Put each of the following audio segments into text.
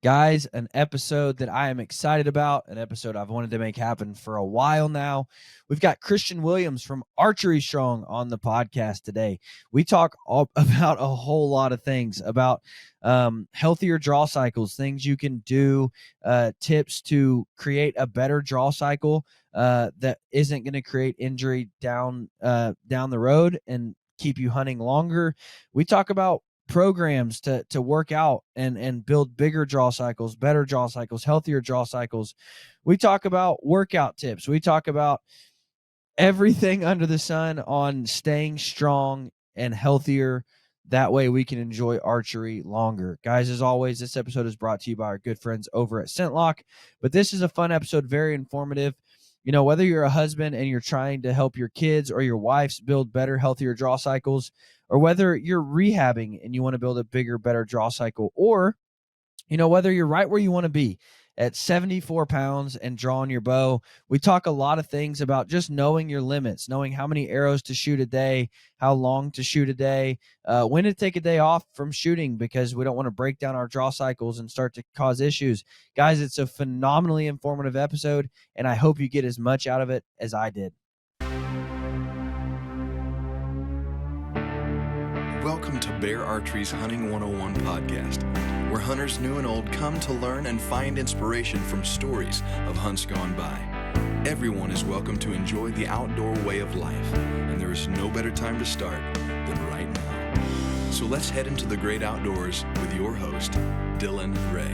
Guys, an episode that I am excited about, an episode I've wanted to make happen for a while now. We've got Christian Williams from Archery Strong on the podcast today. We talk about a whole lot of things, about healthier draw cycles, things you can do, tips to create a better draw cycle that isn't going to create injury down the road and keep you hunting longer. We talk about programs to work out and build bigger draw cycles, better draw cycles, healthier draw cycles. We talk about workout tips. We talk about everything under the sun on staying strong and healthier. That way we can enjoy archery longer. Guys, as always, this episode is brought to you by our good friends over at ScentLock. But this is a fun episode, very informative. You know, whether you're a husband and you're trying to help your kids or your wives build better, healthier draw cycles, or whether you're rehabbing and you want to build a bigger, better draw cycle, or, you know, whether you're right where you want to be at 74 pounds and drawing your bow. We talk a lot of things about just knowing your limits, knowing how many arrows to shoot a day, how long to shoot a day, when to take a day off from shooting because we don't want to break down our draw cycles and start to cause issues. Guys, it's a phenomenally informative episode, and I hope you get as much out of it as I did. Welcome to Bear Archery's Hunting 101 podcast, where hunters new and old come to learn and find inspiration from stories of hunts gone by. Everyone is welcome to enjoy the outdoor way of life, and there is no better time to start than right now. So let's head into the great outdoors with your host, Dylan Ray.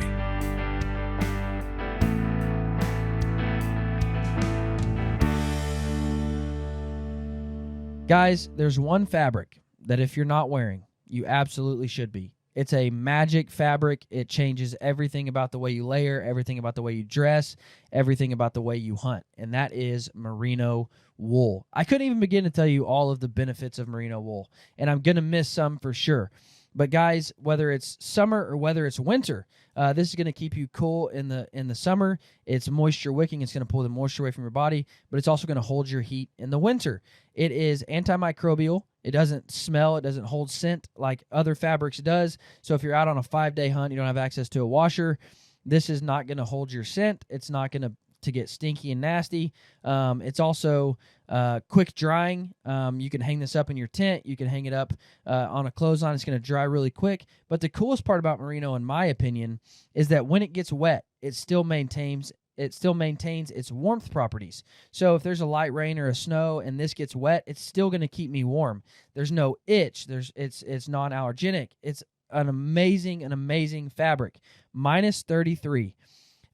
Guys, there's one fabric that if you're not wearing, you absolutely should be. It's a magic fabric. It changes everything about the way you layer, everything about the way you dress, everything about the way you hunt, and that is Merino wool. I couldn't even begin to tell you all of the benefits of Merino wool, and I'm going to miss some for sure. But guys, whether it's summer or whether it's winter, this is going to keep you cool in the summer. It's moisture wicking. It's going to pull the moisture away from your body, but it's also going to hold your heat in the winter. It is antimicrobial. It doesn't smell. It doesn't hold scent like other fabrics does. So if you're out on a 5-day hunt, you don't have access to a washer, this is not going to hold your scent. It's not going to get stinky and nasty. It's also quick drying. You can hang this up in your tent. You can hang it up on a clothesline. It's going to dry really quick. But the coolest part about Merino, in my opinion, is that when it gets wet, it still maintains its warmth properties. So if there's a light rain or a snow and this gets wet, it's still going to keep me warm. There's no itch. It's non-allergenic. It's an amazing fabric. Minus 33.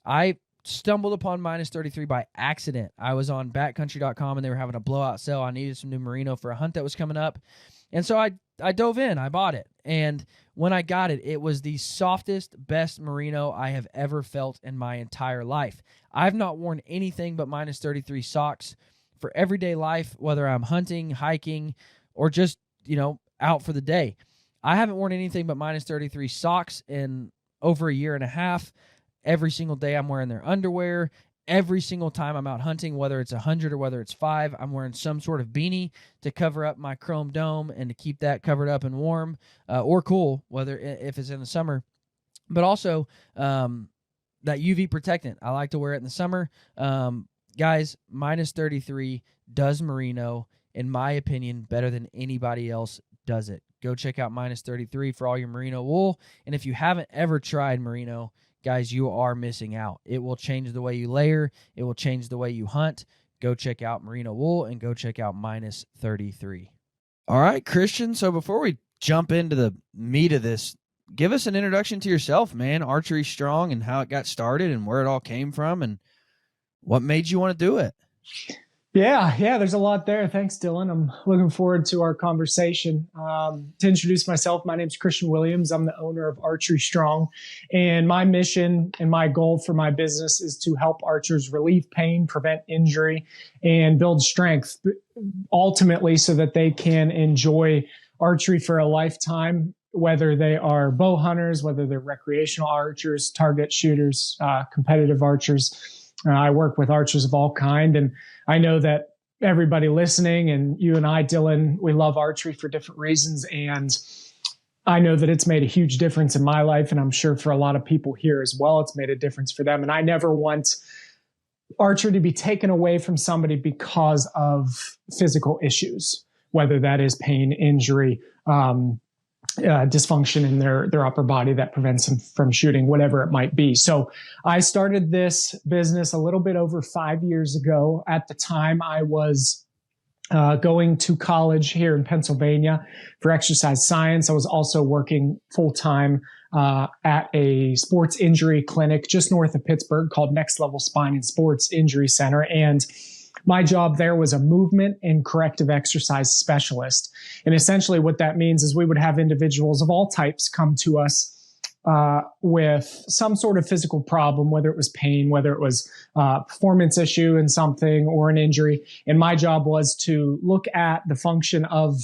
I stumbled upon minus 33 by accident. I was on backcountry.com and they were having a blowout sale. I needed some new Merino for a hunt that was coming up. And so I dove in. I bought it. And when I got it, it was the softest, best Merino I have ever felt in my entire life. I've not worn anything but minus 33 socks for everyday life, whether I'm hunting, hiking, or just, out for the day. I haven't worn anything but minus 33 socks in over a year and a half. Every single day I'm wearing their underwear. Every single time I'm out hunting, whether it's 100 or whether it's 5, I'm wearing some sort of beanie to cover up my chrome dome and to keep that covered up and warm or cool, whether if it's in the summer. But also that UV protectant. I like to wear it in the summer. Guys, minus 33 does Merino, in my opinion, better than anybody else does it. Go check out minus 33 for all your Merino wool. And if you haven't ever tried Merino, guys, you are missing out. It will change the way you layer. It will change the way you hunt. Go check out Merino wool and go check out minus 33. All right, Christian. So before we jump into the meat of this, give us an introduction to yourself, man. Archery Strong and how it got started and where it all came from and what made you want to do it. Yeah, there's a lot there. Thanks, Dylan. I'm looking forward to our conversation. To introduce myself, my name is Christian Williams. I'm the owner of Archery Strong, and my mission and my goal for my business is to help archers relieve pain, prevent injury, and build strength, ultimately so that they can enjoy archery for a lifetime, whether they are bow hunters, whether they're recreational archers, target shooters, competitive archers. I work with archers of all kind, and I know that everybody listening and you and I, Dylan, we love archery for different reasons. And I know that it's made a huge difference in my life, and I'm sure for a lot of people here as well, it's made a difference for them. And I never want archery to be taken away from somebody because of physical issues, whether that is pain, injury, dysfunction in their upper body that prevents them from shooting, whatever it might be. So I started this business a little bit over 5 years ago. At the time, I was going to college here in Pennsylvania for exercise science. I was also working full time at a sports injury clinic just north of Pittsburgh called Next Level Spine and Sports Injury Center. And my job there was a movement and corrective exercise specialist. And essentially what that means is we would have individuals of all types come to us with some sort of physical problem, whether it was pain, whether it was a performance issue in something or an injury. And my job was to look at the function of,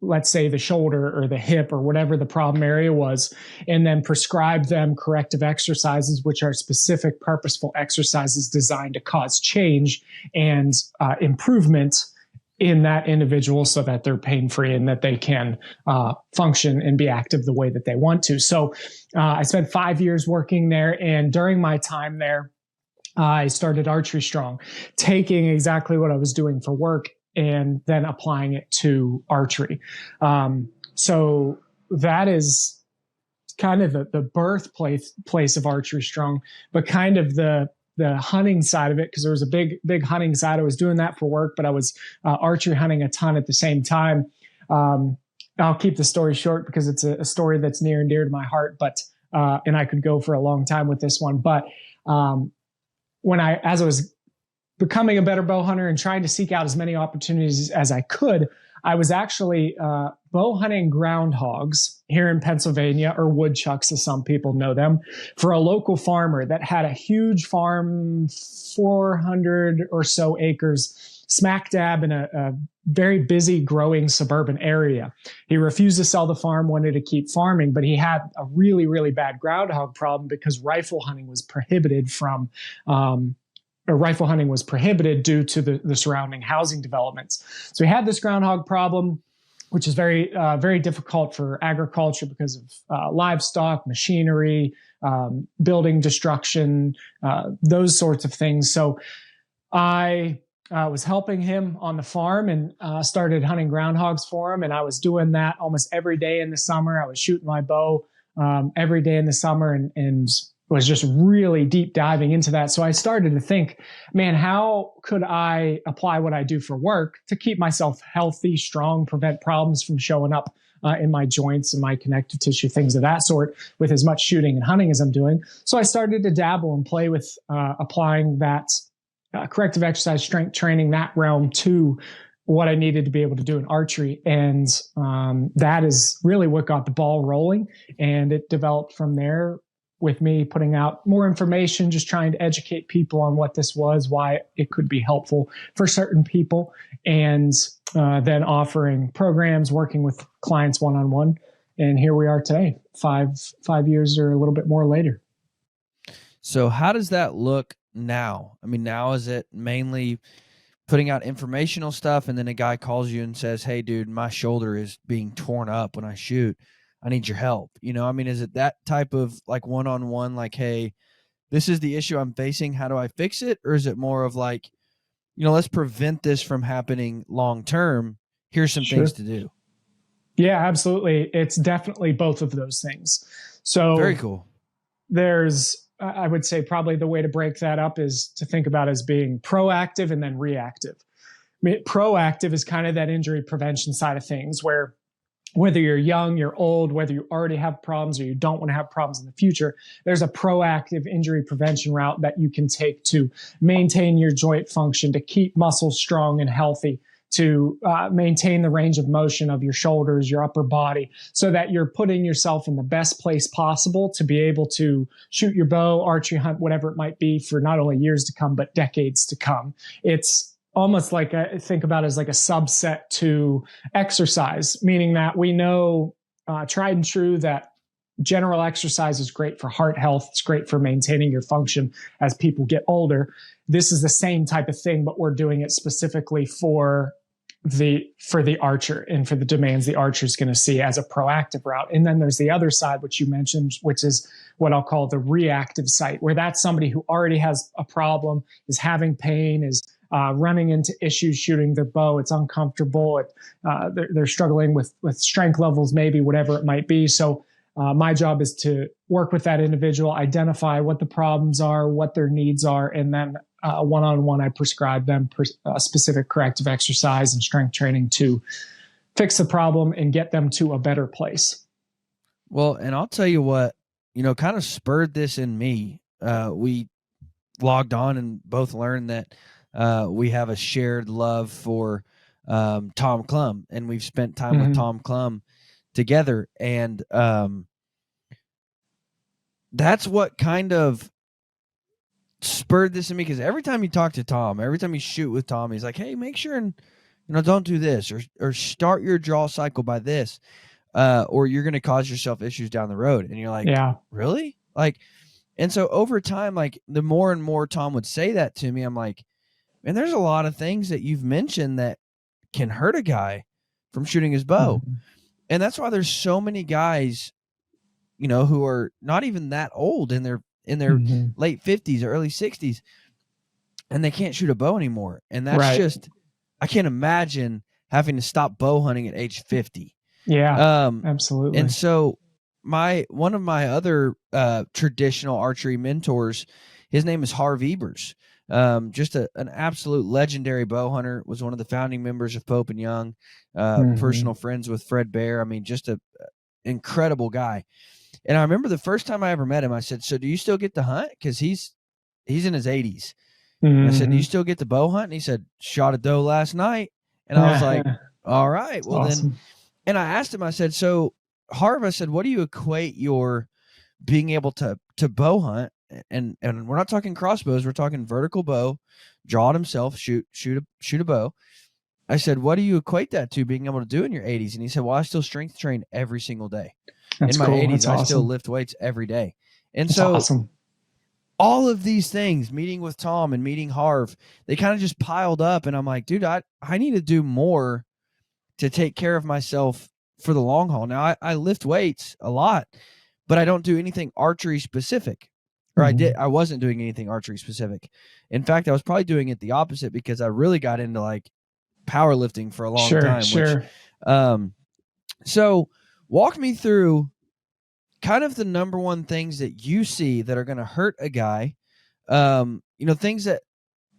let's say, the shoulder or the hip or whatever the problem area was, and then prescribe them corrective exercises, which are specific purposeful exercises designed to cause change and improvement in that individual so that they're pain-free and that they can function and be active the way that they want to. So I spent 5 years working there. And during my time there, I started Archery Strong, taking exactly what I was doing for work and then applying it to archery. So that is kind of the birthplace of Archery Strong, but kind of the hunting side of it, because there was a big hunting side. I was doing that for work, but I was archery hunting a ton at the same time. I'll keep the story short because it's a story that's near and dear to my heart, but and I could go for a long time with this one. But as I was becoming a better bow hunter and trying to seek out as many opportunities as I could, I was actually bow hunting groundhogs here in Pennsylvania, or woodchucks as some people know them, for a local farmer that had a huge farm, 400 or so acres, smack dab in a very busy, growing suburban area. He refused to sell the farm, wanted to keep farming, but he had a really, really bad groundhog problem because rifle hunting was prohibited due to the surrounding housing developments. So he had this groundhog problem, which is very, very difficult for agriculture because of livestock, machinery, building destruction, those sorts of things. So I was helping him on the farm and started hunting groundhogs for him. And I was doing that almost every day in the summer. I was shooting my bow every day in the summer and was just really deep diving into that. So I started to think, man, how could I apply what I do for work to keep myself healthy, strong, prevent problems from showing up in my joints and my connective tissue, things of that sort, with as much shooting and hunting as I'm doing. So I started to dabble and play with applying that corrective exercise, strength training, that realm to what I needed to be able to do in archery. And that is really what got the ball rolling. And it developed from there, with me putting out more information, just trying to educate people on what this was, why it could be helpful for certain people, and then offering programs, working with clients one-on-one. And here we are today, five years or a little bit more later. So how does that look now? I mean, now is it mainly putting out informational stuff, and then a guy calls you and says, hey, dude, my shoulder is being torn up when I shoot. I need your help. You know, I mean, is it that type of like one-on-one, like, hey, this is the issue I'm facing, how do I fix it? Or is it more of like, you know, let's prevent this from happening long-term. Here's some things to do. Yeah, absolutely. It's definitely both of those things. So very cool. There's, I would say probably the way to break that up is to think about as being proactive and then reactive. I mean, proactive is kind of that injury prevention side of things, where whether you're young, you're old, whether you already have problems or you don't want to have problems in the future, there's a proactive injury prevention route that you can take to maintain your joint function, to keep muscles strong and healthy, to maintain the range of motion of your shoulders, your upper body, so that you're putting yourself in the best place possible to be able to shoot your bow, archery hunt, whatever it might be, for not only years to come, but decades to come. It's almost like I think about it as like a subset to exercise, meaning that we know tried and true that general exercise is great for heart health. It's great for maintaining your function as people get older. This is the same type of thing, but we're doing it specifically for for the archer and for the demands the archer is going to see as a proactive route. And then there's the other side, which you mentioned, which is what I'll call the reactive site, where that's somebody who already has a problem, is having pain, is running into issues shooting their bow. It's uncomfortable. They're struggling with strength levels, maybe whatever it might be. So my job is to work with that individual, identify what the problems are, what their needs are, and then one-on-one, I prescribe them specific corrective exercise and strength training to fix the problem and get them to a better place. Well, and I'll tell you what, kind of spurred this in me. We logged on and both learned that we have a shared love for Tom Clum, and we've spent time with Tom Clum together. And that's what kind of spurred this in me, because every time you talk to Tom, every time you shoot with Tom, he's like, hey, make sure and don't do this, or start your draw cycle by this, or you're going to cause yourself issues down the road. And you're like, yeah, really? Like, and so over time, like, the more and more Tom would say that to me, I'm like, man, there's a lot of things that you've mentioned that can hurt a guy from shooting his bow. And that's why there's so many guys, who are not even that old, in their late 50s or early 60s, and they can't shoot a bow anymore. And that's just, I can't imagine having to stop bow hunting at age 50. Yeah, absolutely. And so one of my other traditional archery mentors, his name is Harv Ebers. Just an absolute legendary bow hunter, was one of the founding members of Pope and Young, personal friends with Fred Bear. I mean, just a incredible guy. And I remember the first time I ever met him, I said, so do you still get to hunt? Because he's in his 80s. I said, do you still get to bow hunt? And he said, shot a doe last night. And I was like, all right, well awesome. Then. And I asked him, I said, so Harv, I said, what do you equate your being able to bow hunt? And we're not talking crossbows, we're talking vertical bow, draw it himself, shoot a bow. I said, what do you equate that to, being able to do in your 80s? And he said, well, I still strength train every single day. That's in my cool. 80s, That's I still lift weights every day. And That's so awesome. All of these things, meeting with Tom and meeting Harv, they kind of just piled up. And I'm like, dude, I need to do more to take care of myself for the long haul. Now, I lift weights a lot, but I don't do anything archery specific. Or I wasn't doing anything archery specific. In fact, I was probably doing it the opposite, because I really got into like powerlifting for a long time. Sure. So walk me through kind of the number one things that you see that are going to hurt a guy, things that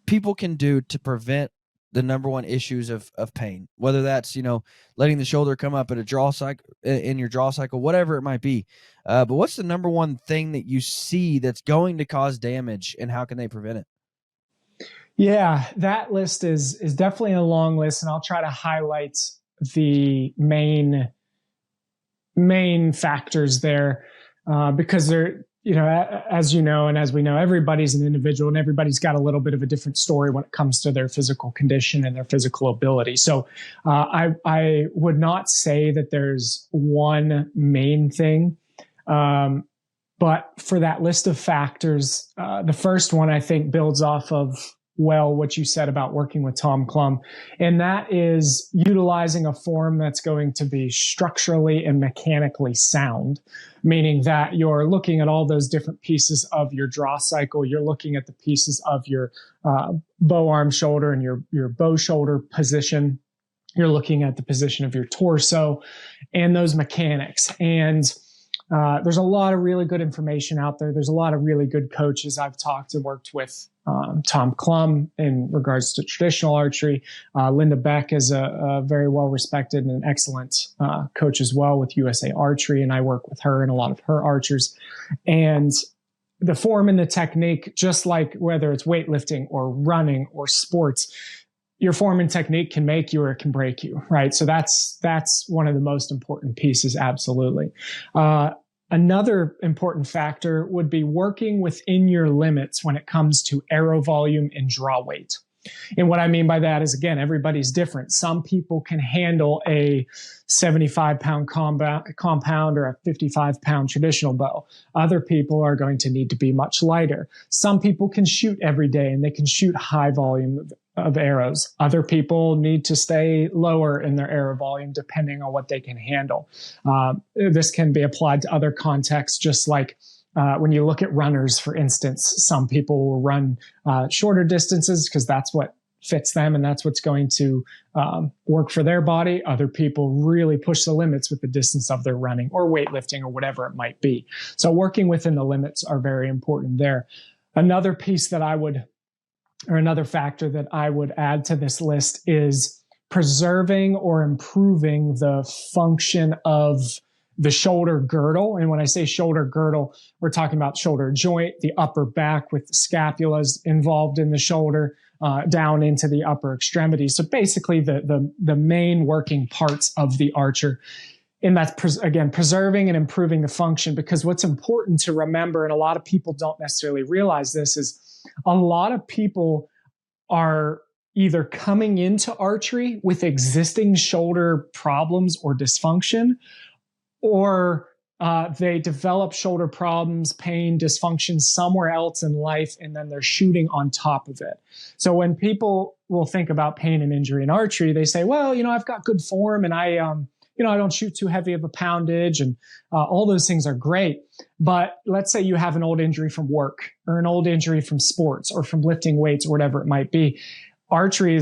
people can do to prevent the number one issues of pain, whether that's, letting the shoulder come up at a draw cycle, in your draw cycle, whatever it might be. But what's the number one thing that you see that's going to cause damage, and how can they prevent it? Yeah, that list is definitely a long list, and I'll try to highlight the main factors there, because they're, as and as we know, everybody's an individual, and everybody's got a little bit of a different story when it comes to their physical condition and their physical ability. So I would not say that there's one main thing. But for that list of factors, the first one I think builds off of, what you said about working with Tom Clum, and that is utilizing a form that's going to be structurally and mechanically sound, meaning that you're looking at all those different pieces of your draw cycle. You're looking at the pieces of your bow arm shoulder and your bow shoulder position. You're looking at the position of your torso and those mechanics. And there's a lot of really good information out there. There's a lot of really good coaches. I've talked and worked with Tom Clum in regards to traditional archery. Linda Beck is a very well-respected and excellent coach as well with USA Archery, and I work with her and a lot of her archers. And the form and the technique, just like whether it's weightlifting or running or sports, your form and technique can make you or it can break you, right? So that's one of the most important pieces, absolutely. Another important factor would be working within your limits when it comes to arrow volume and draw weight. And what I mean by that is, again, everybody's different. Some people can handle a 75-pound compound or a 55-pound traditional bow. Other people are going to need to be much lighter. Some people can shoot every day and they can shoot high volume of arrows. Other people need to stay lower in their arrow volume depending on what they can handle. This can be applied to other contexts, just like when you look at runners, for instance. Some people will run shorter distances because that's what fits them and that's what's going to work for their body. Other people really push the limits with the distance of their running or weightlifting or whatever it might be. So working within the limits are very important there. Another piece that another factor that I would add to this list is preserving or improving the function of the shoulder girdle. And when I say shoulder girdle, we're talking about shoulder joint, the upper back with the scapulas involved in the shoulder, down into the upper extremities. So basically the main working parts of the archer. And that's, again, preserving and improving the function, because what's important to remember, and a lot of people don't necessarily realize this, is a lot of people are either coming into archery with existing shoulder problems or dysfunction, or they develop shoulder problems, pain, dysfunction somewhere else in life, and then they're shooting on top of it. So when people will think about pain and injury in archery, they say, well, I've got good form and I don't shoot too heavy of a poundage, and all those things are great. But let's say you have an old injury from work or an old injury from sports or from lifting weights or whatever it might be. Archery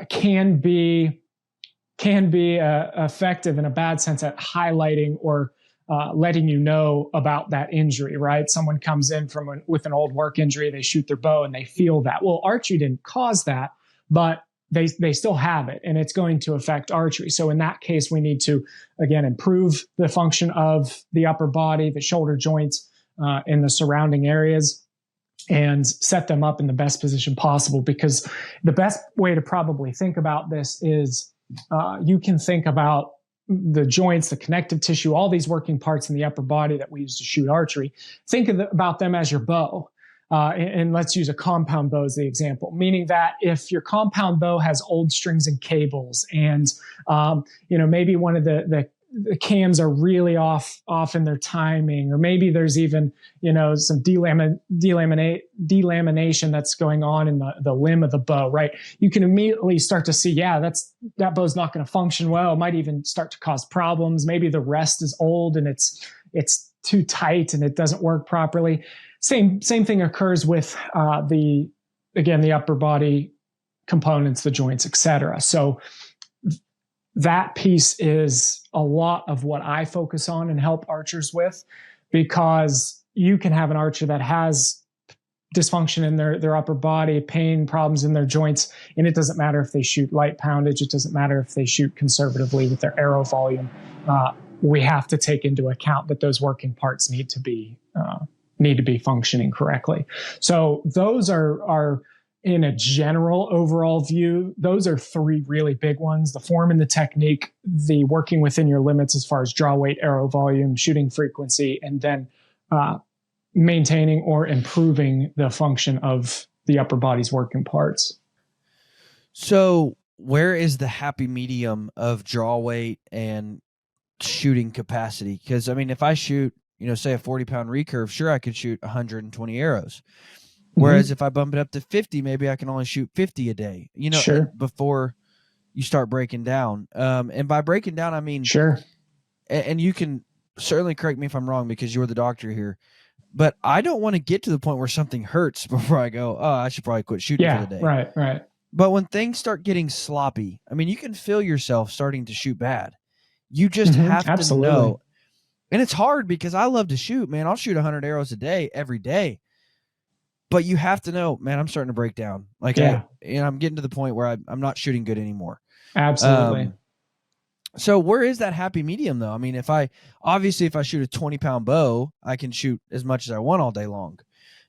can be effective in a bad sense at highlighting or letting you know about that injury, right? Someone comes in with an old work injury, they shoot their bow and they feel that. Well, archery didn't cause that, but they still have it, and it's going to affect archery. So in that case, we need to, again, improve the function of the upper body, the shoulder joints, and the surrounding areas, and set them up in the best position possible. Because the best way to probably think about this is you can think about the joints, the connective tissue, all these working parts in the upper body that we use to shoot archery. Think about them as your bow. And let's use a compound bow as the example, meaning that if your compound bow has old strings and cables, and maybe one of the cams are really off in their timing, or maybe there's even some delamination that's going on in the limb of the bow, right? You can immediately start to see, that bow's not going to function well. It might even start to cause problems. Maybe the rest is old and it's too tight and it doesn't work properly. Same thing occurs with the upper body components, the joints, etc. So that piece is a lot of what I focus on and help archers with, because you can have an archer that has dysfunction in their upper body, pain, problems in their joints, and it doesn't matter if they shoot light poundage, it doesn't matter if they shoot conservatively with their arrow volume. We have to take into account that those working parts need to be functioning correctly. So those are in a general overall view, those are three really big ones: the form and the technique, the working within your limits as far as draw weight, arrow volume, shooting frequency, and then maintaining or improving the function of the upper body's working parts. So where is the happy medium of draw weight and shooting capacity? Because if I shoot, say a 40-pound recurve, sure, I could shoot 120 arrows. Whereas if I bump it up to 50, maybe I can only shoot 50 a day, sure, before you start breaking down. And by breaking down, I mean, sure. And you can certainly correct me if I'm wrong, because you're the doctor here, but I don't want to get to the point where something hurts before I go, oh, I should probably quit shooting for the day. Right. But when things start getting sloppy, you can feel yourself starting to shoot bad. You just have to know. And it's hard, because I love to shoot, man. I'll shoot 100 arrows a day, every day. But you have to know, man, I'm starting to break down. I'm getting to the point where I'm not shooting good anymore. Absolutely. So where is that happy medium, though? If I shoot a 20-pound bow, I can shoot as much as I want all day long.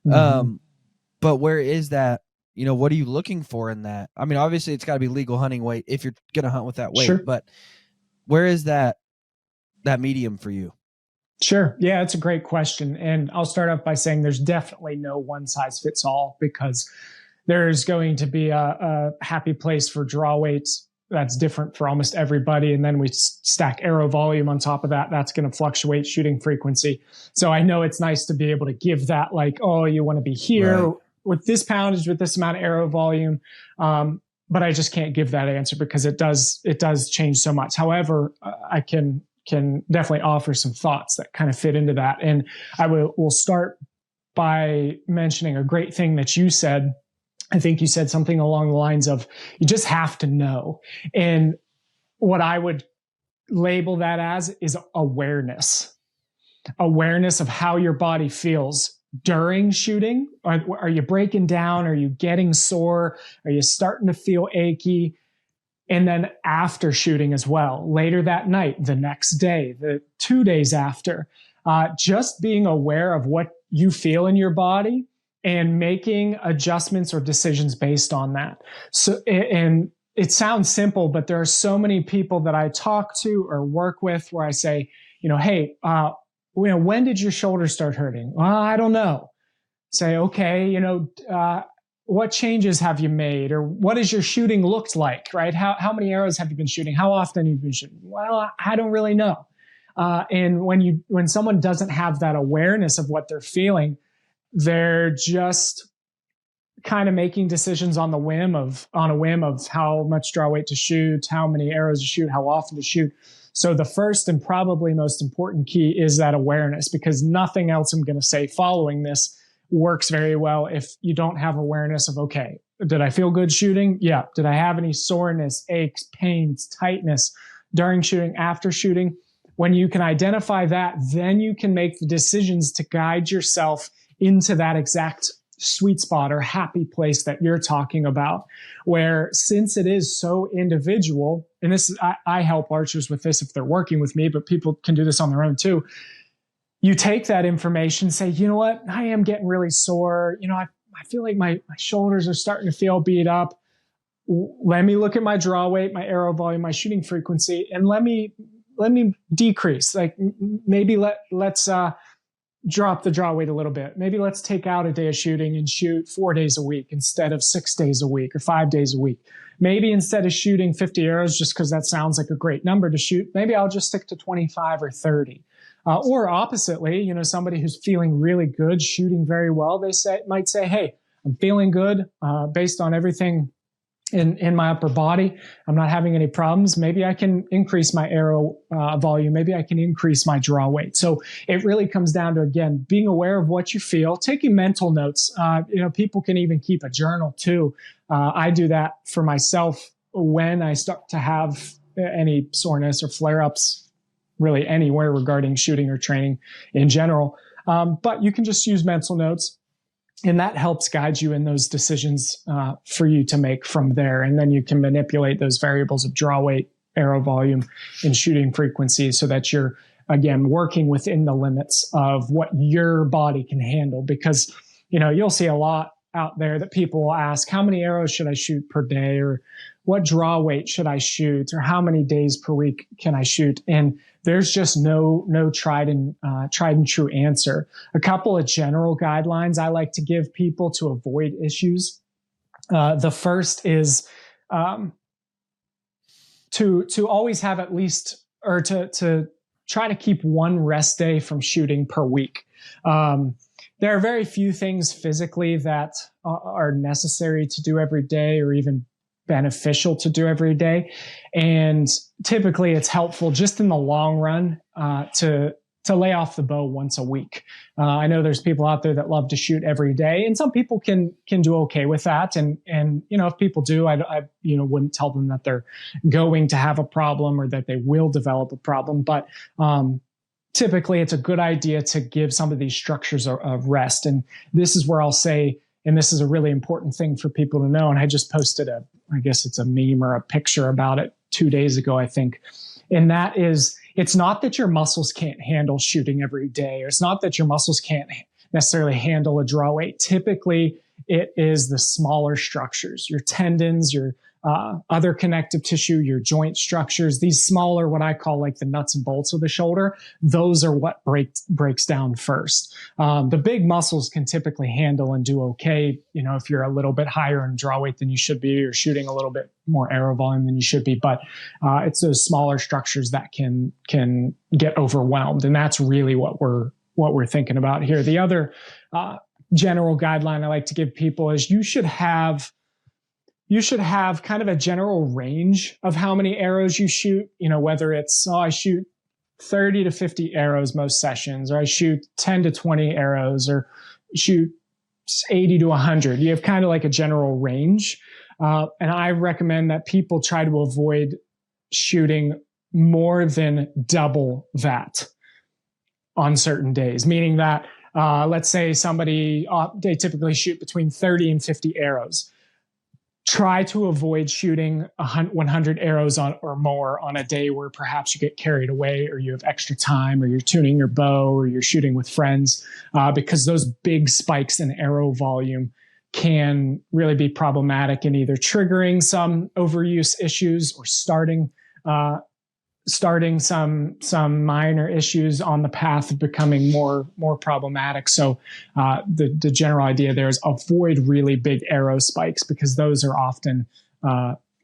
But where is that? What are you looking for in that? Obviously it's got to be legal hunting weight if you're going to hunt with that weight. Sure. But where is that medium for you? Sure. Yeah, it's a great question. And I'll start off by saying there's definitely no one size fits all, because there's going to be a happy place for draw weights that's different for almost everybody. And then we stack arrow volume on top of that. That's going to fluctuate shooting frequency. So I know it's nice to be able to give that, like, oh, you want to be here. Right. with this poundage, with this amount of arrow volume. But I just can't give that answer because it does change so much. However, I can definitely offer some thoughts that kind of fit into that. And I will start by mentioning a great thing that you said. I think you said something along the lines of, you just have to know. And what I would label that as is awareness of how your body feels during shooting. Are you breaking down? Are you getting sore? Are you starting to feel achy? And then after shooting as well, later that night, the next day, the 2 days after, just being aware of what you feel in your body and making adjustments or decisions based on that. So, and it sounds simple, but there are so many people that I talk to or work with where I say, hey, when did your shoulder start hurting? Well, I don't know. Say, okay, what changes have you made, or what has your shooting looked like, right? How many arrows have you been shooting? How often have you been shooting? Well, I don't really know. And when someone doesn't have that awareness of what they're feeling, they're just kind of making decisions on a whim of how much draw weight to shoot, how many arrows to shoot, how often to shoot. So the first and probably most important key is that awareness, because nothing else I'm going to say following this works very well if you don't have awareness of, okay, did I feel good shooting? Yeah. Did I have any soreness, aches, pains, tightness during shooting, after shooting? When you can identify that, then you can make the decisions to guide yourself into that exact sweet spot or happy place that you're talking about, where since it is so individual, and this is, I help archers with this if they're working with me, but people can do this on their own too. You take that information, say, you know what, I am getting really sore. I feel like my shoulders are starting to feel beat up. Let me look at my draw weight, my arrow volume, my shooting frequency, and let me decrease. Like maybe let's drop the draw weight a little bit. Maybe let's take out a day of shooting and shoot 4 days a week instead of 6 days a week or 5 days a week. Maybe instead of shooting 50 arrows, just because that sounds like a great number to shoot, maybe I'll just stick to 25 or 30. Or oppositely, somebody who's feeling really good, shooting very well, might say, hey, I'm feeling good based on everything in my upper body. I'm not having any problems. Maybe I can increase my arrow volume. Maybe I can increase my draw weight. So it really comes down to, again, being aware of what you feel, taking mental notes. People can even keep a journal too. I do that for myself when I start to have any soreness or flare-ups, really anywhere regarding shooting or training in general. But you can just use mental notes. And that helps guide you in those decisions for you to make from there. And then you can manipulate those variables of draw weight, arrow volume, and shooting frequency so that you're, again, working within the limits of what your body can handle. Because, you'll see a lot out there that people will ask, how many arrows should I shoot per day? Or what draw weight should I shoot? Or how many days per week can I shoot? And there's just no tried and true answer. A couple of general guidelines I like to give people to avoid issues. The first is to always have at least, or to try to keep one rest day from shooting per week. There are very few things physically that are necessary to do every day, or even beneficial to do every day. And typically it's helpful just in the long run to lay off the bow once a week. I know there's people out there that love to shoot every day, and some people can do okay with that. And if people do, I wouldn't tell them that they're going to have a problem or that they will develop a problem. But typically it's a good idea to give some of these structures a rest. And this is where I'll say, and this is a really important thing for people to know. And I just posted I guess it's a meme or a picture about it 2 days ago, I think. And that is, it's not that your muscles can't handle shooting every day, or it's not that your muscles can't necessarily handle a draw weight. Typically, it is the smaller structures, your tendons, your other connective tissue, your joint structures, these smaller, what I call like the nuts and bolts of the shoulder, those are what breaks down first. The big muscles can typically handle and do okay, if you're a little bit higher in draw weight than you should be, or shooting a little bit more arrow volume than you should be. But it's those smaller structures that can get overwhelmed. And that's really what we're thinking about here. The other general guideline I like to give people is you should have kind of a general range of how many arrows you shoot, whether it's, I shoot 30 to 50 arrows most sessions, or I shoot 10 to 20 arrows, or shoot 80 to 100. You have kind of like a general range. And I recommend that people try to avoid shooting more than double that on certain days, meaning that let's say somebody, they typically shoot between 30 and 50 arrows. Try to avoid shooting 100 arrows or more on a day where perhaps you get carried away, or you have extra time, or you're tuning your bow, or you're shooting with friends, because those big spikes in arrow volume can really be problematic in either triggering some overuse issues or starting some minor issues on the path of becoming more problematic. So the general idea there is avoid really big arrow spikes, because those are often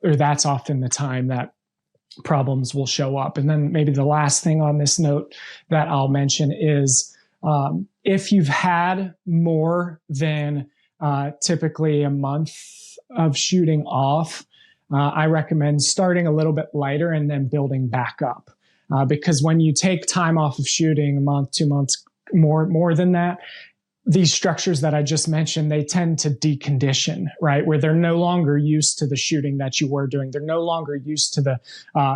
that's often the time that problems will show up. And then maybe the last thing on this note that I'll mention is if you've had more than typically a month of shooting off, I recommend starting a little bit lighter and then building back up. Because when you take time off of shooting a month, 2 months, more than that, these structures that I just mentioned, they tend to decondition, right? Where they're no longer used to the shooting that you were doing. They're no longer used to the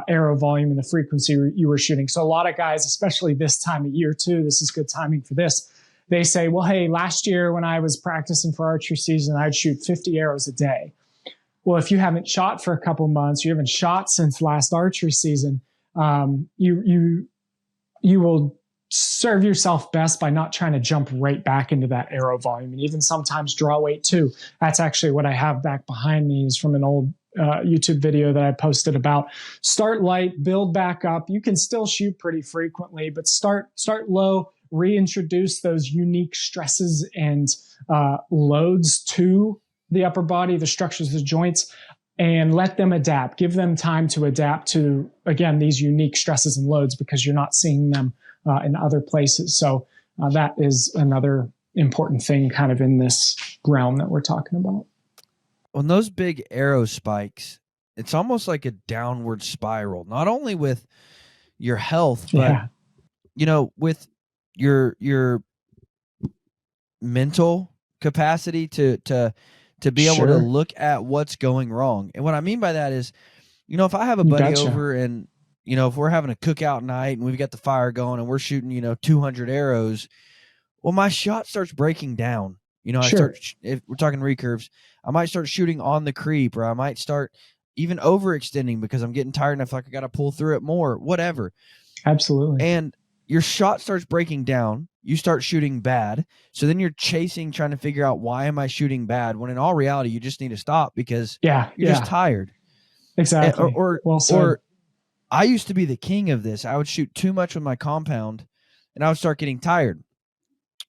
arrow volume and the frequency you were shooting. So a lot of guys, especially this time of year too, this is good timing for this. They say, well, hey, last year when I was practicing for archery season, I'd shoot 50 arrows a day. Well, if you haven't shot for a couple months, you haven't shot since last archery season, you will serve yourself best by not trying to jump right back into that arrow volume, and even sometimes draw weight too. That's actually what I have back behind me, is from an old YouTube video that I posted about start light, build back up. You can still shoot pretty frequently, but start low, reintroduce those unique stresses and loads to the upper body, the structures, the joints, and let them adapt. Give them time to adapt to, again, these unique stresses and loads, because you're not seeing them in other places. So that is another important thing kind of in this realm that we're talking about. On those big arrow spikes, it's almost like a downward spiral, not only with your health, but, with your mental capacity to be able to look at what's going wrong. And what I mean by that is, if I have a buddy over and, if we're having a cookout night and we've got the fire going and we're shooting, 200 arrows, well, my shot starts breaking down. If we're talking recurves, I might start shooting on the creep, or I might start even overextending because I'm getting tired and I feel like I got to pull through it more, whatever. Absolutely. And your shot starts breaking down. You start shooting bad. So then you're chasing, trying to figure out, why am I shooting bad? When in all reality, you just need to stop because you're just tired. Exactly. Or I used to be the king of this. I would shoot too much with my compound and I would start getting tired.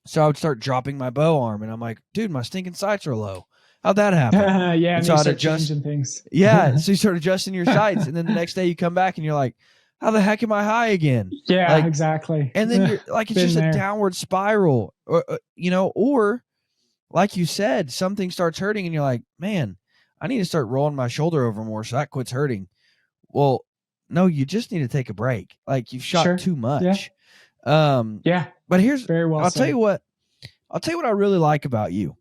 So I would start dropping my bow arm and I'm like, dude, my stinking sights are low. How'd that happen? And so I'd adjust things. So you start adjusting your sights. And then the next day you come back and you're like, how the heck am I high again? Yeah, exactly. And then you're like, it's just a downward spiral, or like you said, something starts hurting and you're like, man, I need to start rolling my shoulder over more so that quits hurting. Well, no, you just need to take a break. Like, you've shot too much. But here's, very well I'll said. tell you what I really like about you.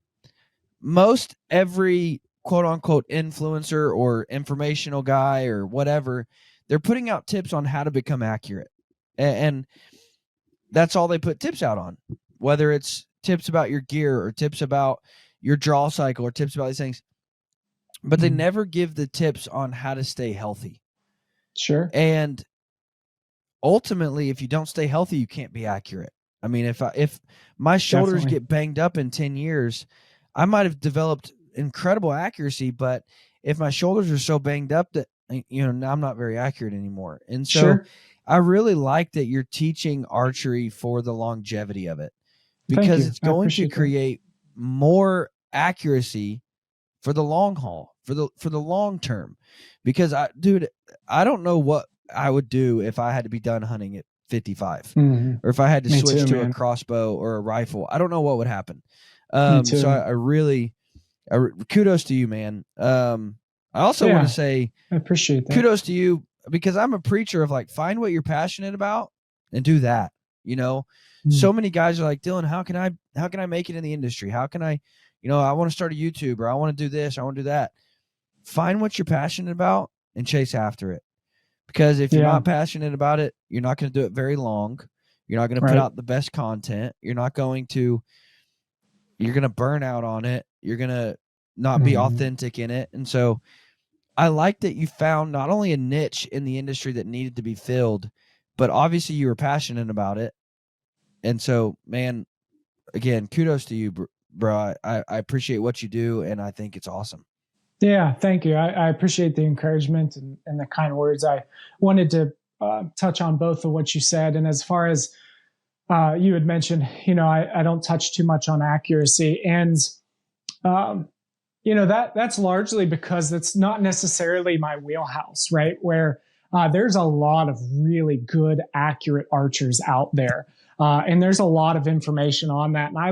Most every quote unquote influencer or informational guy or whatever, they're putting out tips on how to become accurate. And that's all they put tips out on, whether it's tips about your gear or tips about your draw cycle or tips about these things. But they never give the tips on how to stay healthy. Sure. And ultimately, if you don't stay healthy, you can't be accurate. I mean, if my shoulders get banged up in 10 years, I might have developed incredible accuracy, but if my shoulders are so banged up that, I'm not very accurate anymore. And so I really like that you're teaching archery for the longevity of it, because it's going to create more accuracy for the long haul, for the long term. Because I don't know what I would do if I had to be done hunting at 55, or if I had to switch to a crossbow or a rifle. I don't know what would happen. too. So I really, kudos to you, man. I also want to say, I appreciate that. Kudos to you, because I'm a preacher of like, find what you're passionate about and do that. So many guys are like, Dylan, how can I make it in the industry? How can I, I want to start a YouTube, or I want to do this, I want to do that. Find what you're passionate about and chase after it. Because if you're not passionate about it, you're not going to do it very long. You're not going to put out the best content. You're going to burn out on it. You're going to not be authentic in it. And so I like that you found not only a niche in the industry that needed to be filled, but obviously you were passionate about it. And so, man, again, kudos to you, bro. I appreciate what you do, and I think it's awesome. Yeah, thank you. I appreciate the encouragement and the kind words. I wanted to touch on both of what you said. And as far as you had mentioned, I don't touch too much on accuracy. And, that's largely because it's not necessarily my wheelhouse, right? Where there's a lot of really good, accurate archers out there. And there's a lot of information on that. And I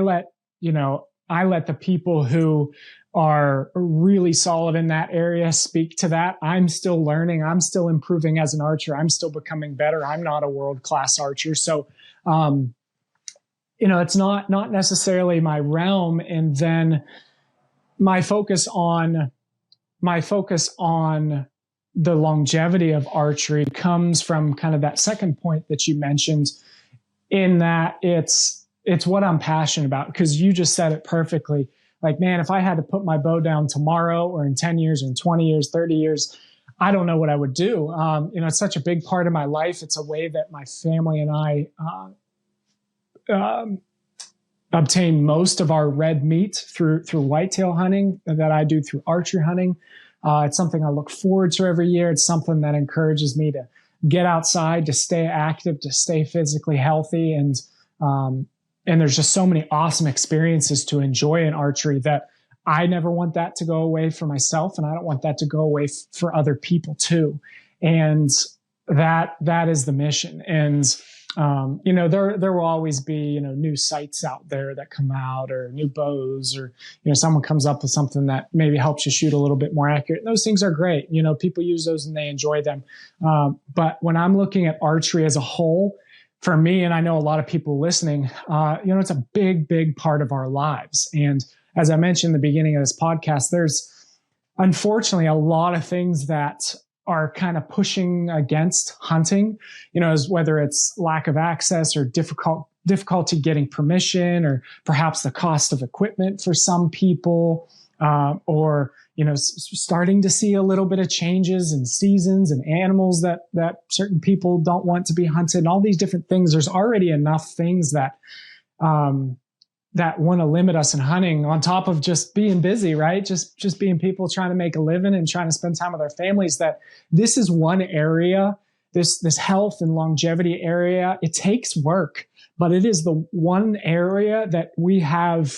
let the people who are really solid in that area speak to that. I'm still learning. I'm still improving as an archer. I'm still becoming better. I'm not a world-class archer. So, it's not necessarily my realm. And then my focus on the longevity of archery comes from kind of that second point that you mentioned, in that it's what I'm passionate about, because you just said it perfectly. Like, man, if I had to put my bow down tomorrow, or in 10 years, or in 20 years, 30 years, I don't know what I would do. It's such a big part of my life. It's a way that my family and I obtain most of our red meat through whitetail hunting that I do through archery hunting. It's something I look forward to every year. It's something that encourages me to get outside, to stay active, to stay physically healthy. And there's just so many awesome experiences to enjoy in archery that I never want that to go away for myself. And I don't want that to go away for other people too. And that is the mission. And, there will always be, new sights out there that come out, or new bows, or, someone comes up with something that maybe helps you shoot a little bit more accurate. Those things are great. People use those and they enjoy them. But when I'm looking at archery as a whole, for me, and I know a lot of people listening, it's a big, big part of our lives. And as I mentioned in the beginning of this podcast, there's unfortunately a lot of things that are kind of pushing against hunting, as whether it's lack of access, or difficulty getting permission, or perhaps the cost of equipment for some people, or, starting to see a little bit of changes in seasons and animals that certain people don't want to be hunted, and all these different things. There's already enough things that want to limit us in hunting, on top of just being busy, right? Just being people trying to make a living and trying to spend time with their families. That this is one area, this health and longevity area. It takes work, but it is the one area that we have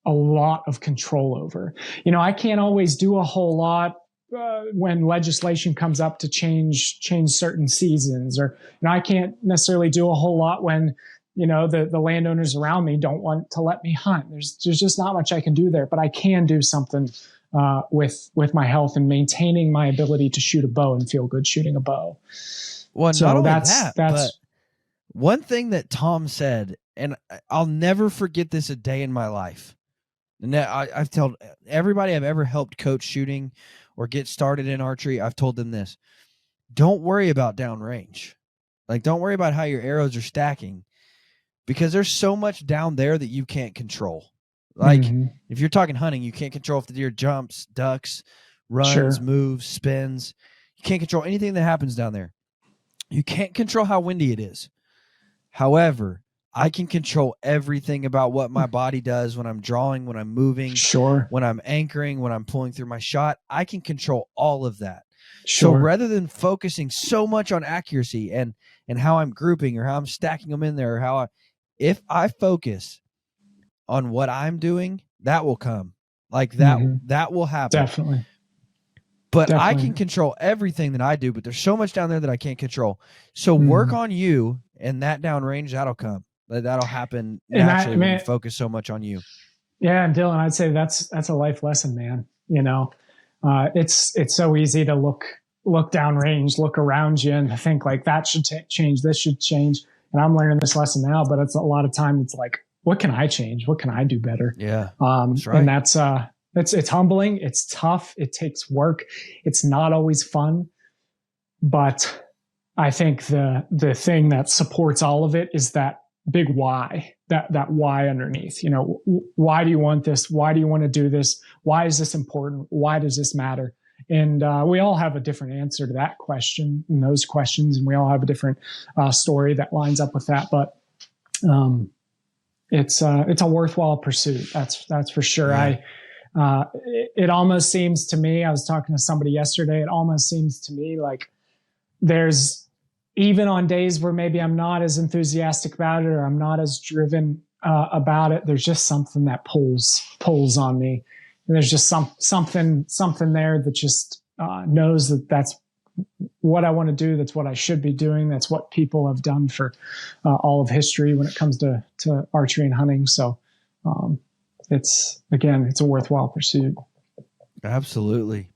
a lot of control over. I can't always do a whole lot when legislation comes up to change certain seasons, or I can't necessarily do a whole lot when the landowners around me don't want to let me hunt. There's just not much I can do there, but I can do something with my health and maintaining my ability to shoot a bow and feel good shooting a bow. Well, so not only that's but one thing that Tom said, and I'll never forget this a day in my life. And I've told everybody I've ever helped coach shooting or get started in archery, I've told them this: don't worry about downrange. Like, don't worry about how your arrows are stacking, because there's so much down there that you can't control. Like, if you're talking hunting, you can't control if the deer jumps, ducks, runs, moves, spins. You can't control anything that happens down there. You can't control how windy it is. However, I can control everything about what my body does when I'm drawing, when I'm moving, when I'm anchoring, when I'm pulling through my shot. I can control all of that. So rather than focusing so much on accuracy and how I'm grouping, or how I'm stacking them in there, or if I focus on what I'm doing, that will come. Like that will happen. Definitely. But I can control everything that I do, but there's so much down there that I can't control. So work on you, and that downrange, that'll come. That'll happen naturally when you focus so much on you. Yeah, and Dylan, I'd say that's a life lesson, man. It's so easy to look downrange, look around you, and think like that should change, this should change. And I'm learning this lesson now, but it's a lot of time. It's like, what can I change? What can I do better? Yeah, that's right. And it's humbling. It's tough. It takes work. It's not always fun, but I think the thing that supports all of it is that big why, that why underneath. Why do you want this? Why do you want to do this? Why is this important? Why does this matter? And we all have a different answer to that question and those questions, and we all have a different story that lines up with that. But it's a worthwhile pursuit. That's for sure. Yeah. It almost seems to me, I was talking to somebody yesterday, it almost seems to me like there's, even on days where maybe I'm not as enthusiastic about it or I'm not as driven about it, there's just something that pulls on me. And there's just something there that just knows that that's what I want to do. That's what I should be doing. That's what people have done for all of history when it comes to archery and hunting. So it's a worthwhile pursuit. Absolutely.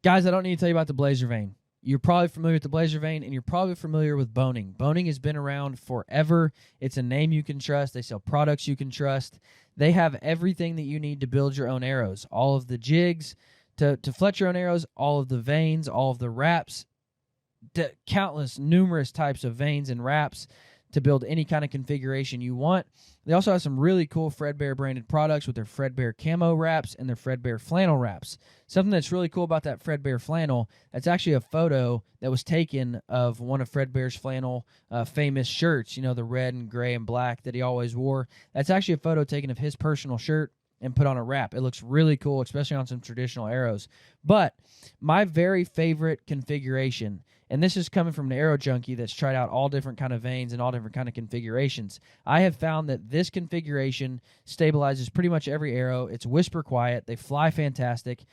Guys, I don't need to tell you about the Blazer Vane. You're probably familiar with the Blazer Vane, and you're probably familiar with Boning. Boning has been around forever. It's a name you can trust. They sell products you can trust. They have everything that you need to build your own arrows. All of the jigs to fletch your own arrows, all of the vanes, all of the wraps, numerous types of vanes and wraps to build any kind of configuration you want. They also have some really cool Fredbear branded products with their Fredbear camo wraps and their Fredbear flannel wraps. Something that's really cool about that Fredbear flannel, that's actually a photo that was taken of one of Fredbear's flannel famous shirts, the red and gray and black that he always wore. That's actually a photo taken of his personal shirt and put on a wrap. It looks really cool, especially on some traditional arrows. But my very favorite configuration, and this is coming from an arrow junkie that's tried out all different kind of vanes and all different kind of configurations. I have found that this configuration stabilizes pretty much every arrow. It's whisper quiet. They fly fantastic.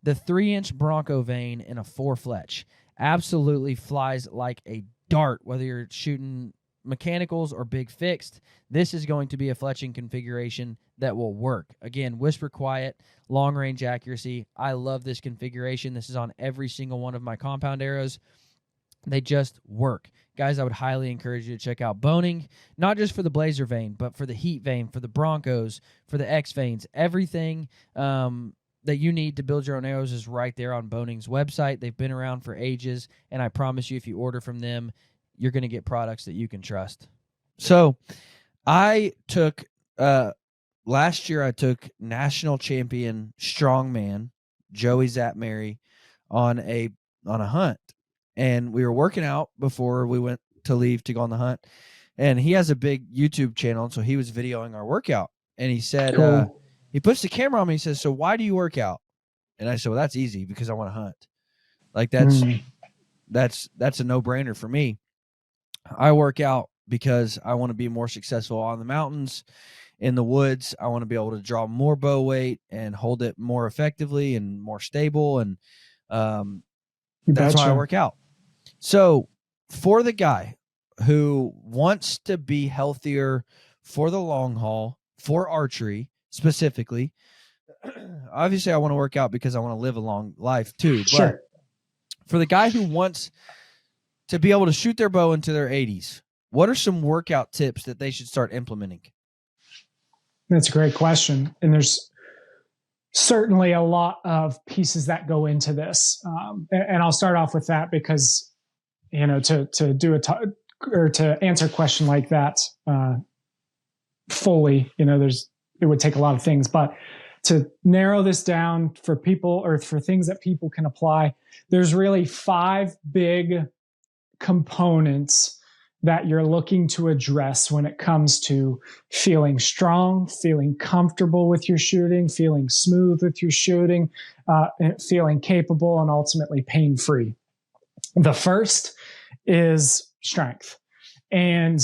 The 3-inch Bronco vane in a 4-fletch absolutely flies like a dart, whether you're shooting mechanicals or big fixed. This is going to be a fletching configuration that will work. Again, whisper quiet, long range accuracy. I love this configuration. This is on every single one of my compound arrows. They just work. Guys, I would highly encourage you to check out Boning, not just for the Blazer vane, but for the Heat vane, for the Broncos, for the X vanes. Everything that you need to build your own arrows is right there on Boning's website. They've been around for ages, and I promise you, if you order from them, you're going to get products that you can trust. So I took, last year I took national champion strongman Joey Zapmary on a hunt. And we were working out before we went to leave to go on the hunt. And he has a big YouTube channel, so he was videoing our workout. And he said, cool. He puts the camera on me. He says, "So why do you work out?" And I said, "Well, that's easy, because I want to hunt. Like that's a no-brainer for me. I work out because I want to be more successful on the mountains, in the woods. I want to be able to draw more bow weight and hold it more effectively and more stable. And that's why I work out." So for the guy who wants to be healthier for the long haul, for archery specifically, obviously I want to work out because I want to live a long life too. Sure. But for the guy who wants to be able to shoot their bow into their 80s, what are some workout tips that they should start implementing? That's a great question. And there's certainly a lot of pieces that go into this. And I'll start off with that because, to answer a question like that fully, it would take a lot of things. But to narrow this down for people, or for things that people can apply, there's really 5 big components that you're looking to address when it comes to feeling strong, feeling comfortable with your shooting, feeling smooth with your shooting, feeling capable, and ultimately pain-free. The first is strength. And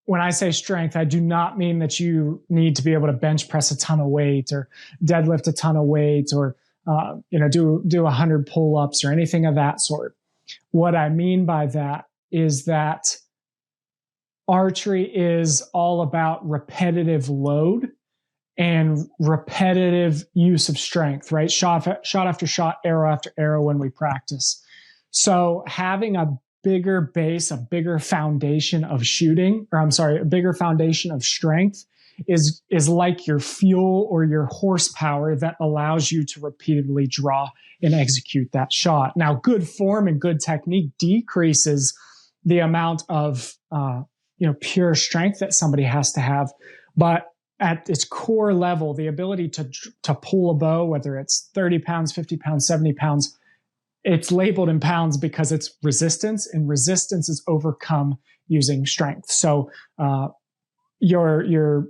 when I say strength, I do not mean that you need to be able to bench press a ton of weight or deadlift a ton of weight or do 100 pull-ups or anything of that sort. What I mean by that is that archery is all about repetitive load and repetitive use of strength, right? Shot after shot, arrow after arrow when we practice. So having a bigger base, a bigger foundation of a bigger foundation of strength is like your fuel or your horsepower that allows you to repeatedly draw and execute that shot. Now, good form and good technique decreases the amount of pure strength that somebody has to have, but at its core level, the ability to pull a bow, whether it's 30 pounds, 50 pounds, 70 pounds, it's labeled in pounds because it's resistance, and resistance is overcome using strength. So you're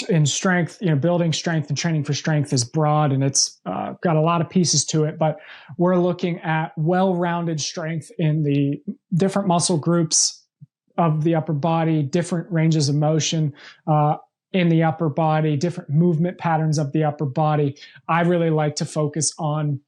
in strength, building strength and training for strength is broad, and it's got a lot of pieces to it, but we're looking at well-rounded strength in the different muscle groups of the upper body, different ranges of motion, in the upper body, different movement patterns of the upper body. I really like to focus on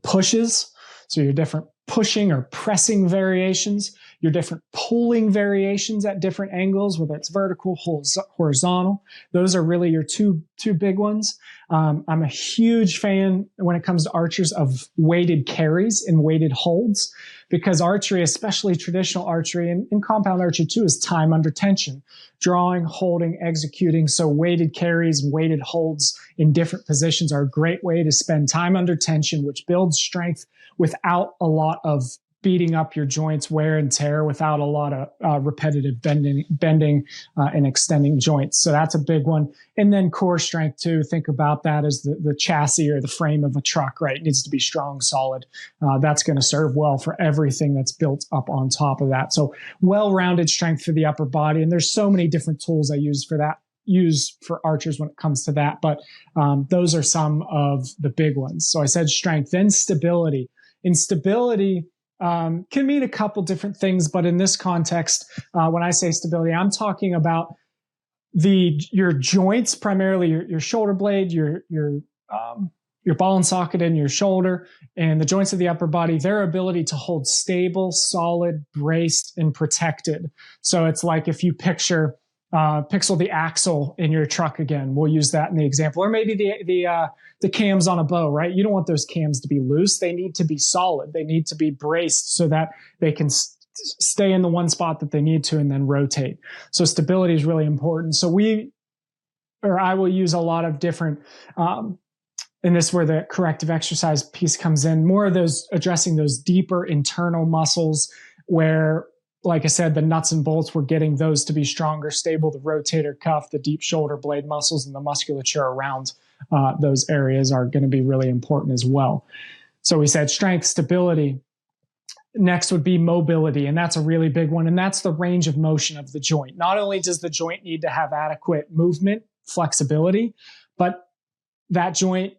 pushes. So your different pushing or pressing variations, your different pulling variations at different angles, whether it's vertical, horizontal. Those are really your two big ones. I'm a huge fan when it comes to archers of weighted carries and weighted holds, because archery, especially traditional archery and compound archery too, is time under tension, drawing, holding, executing. So weighted carries and weighted holds in different positions are a great way to spend time under tension, which builds strength without a lot of beating up your joints, wear and tear, without a lot of repetitive bending and extending joints. So that's a big one. And then core strength too. Think about that as the chassis or the frame of a truck, right? It needs to be strong, solid. That's going to serve well for everything that's built up on top of that. So well-rounded strength for the upper body. And there's so many different tools I use for archers when it comes to that. But those are some of the big ones. So I said strength, then stability. And stability can mean a couple different things, but in this context, when I say stability, I'm talking about your joints, primarily your shoulder blade, your ball and socket in your shoulder, and the joints of the upper body, their ability to hold stable, solid, braced, and protected. So it's like if you picture the axle in your truck again. We'll use that in the example. Or maybe the cams on a bow, right? You don't want those cams to be loose. They need to be solid. They need to be braced so that they can stay in the one spot that they need to and then rotate. So stability is really important. So I will use a lot of different, and this is where the corrective exercise piece comes in, more of those addressing those deeper internal muscles where, like I said, the nuts and bolts, we're getting those to be stronger, stable, the rotator cuff, the deep shoulder blade muscles, and the musculature around those areas are going to be really important as well. So we said strength, stability. Next would be mobility, and that's a really big one, and that's the range of motion of the joint. Not only does the joint need to have adequate movement, flexibility, but that joint,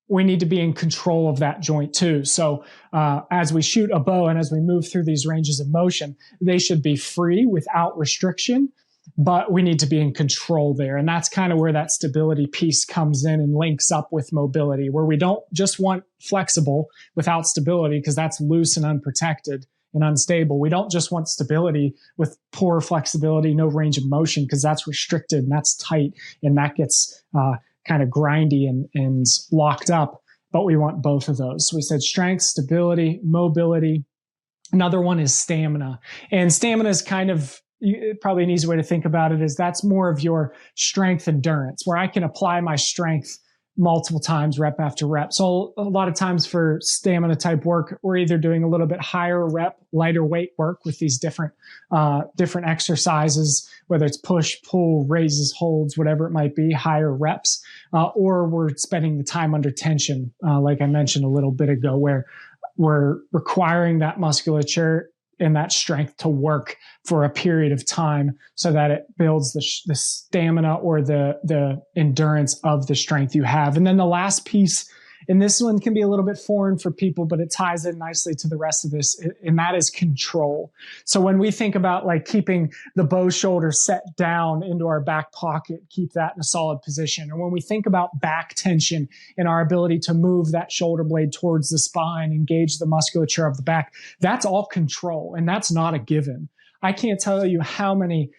we need to be in control of that joint too. So as we shoot a bow and as we move through these ranges of motion, they should be free without restriction, but we need to be in control there. And that's kind of where that stability piece comes in and links up with mobility, where we don't just want flexible without stability, because that's loose and unprotected and unstable. We don't just want stability with poor flexibility, no range of motion, because that's restricted and that's tight and that gets kind of grindy and locked up. But we want both of those. So we said strength, stability, mobility. Another one is stamina. And stamina is kind of probably an easy way to think about it is that's more of your strength endurance, where I can apply my strength multiple times, rep after rep. So a lot of times for stamina type work, we're either doing a little bit higher rep, lighter weight work with these different exercises, whether it's push, pull, raises, holds, whatever it might be, higher reps, or we're spending the time under tension, like I mentioned a little bit ago, where we're requiring that musculature and that strength to work for a period of time so that it builds the stamina or the endurance of the strength you have. And then the last piece, and this one can be a little bit foreign for people, but it ties in nicely to the rest of this, and that is control. So when we think about like keeping the bow shoulder set down into our back pocket, keep that in a solid position. And when we think about back tension and our ability to move that shoulder blade towards the spine, engage the musculature of the back, that's all control, and that's not a given. I can't tell you how many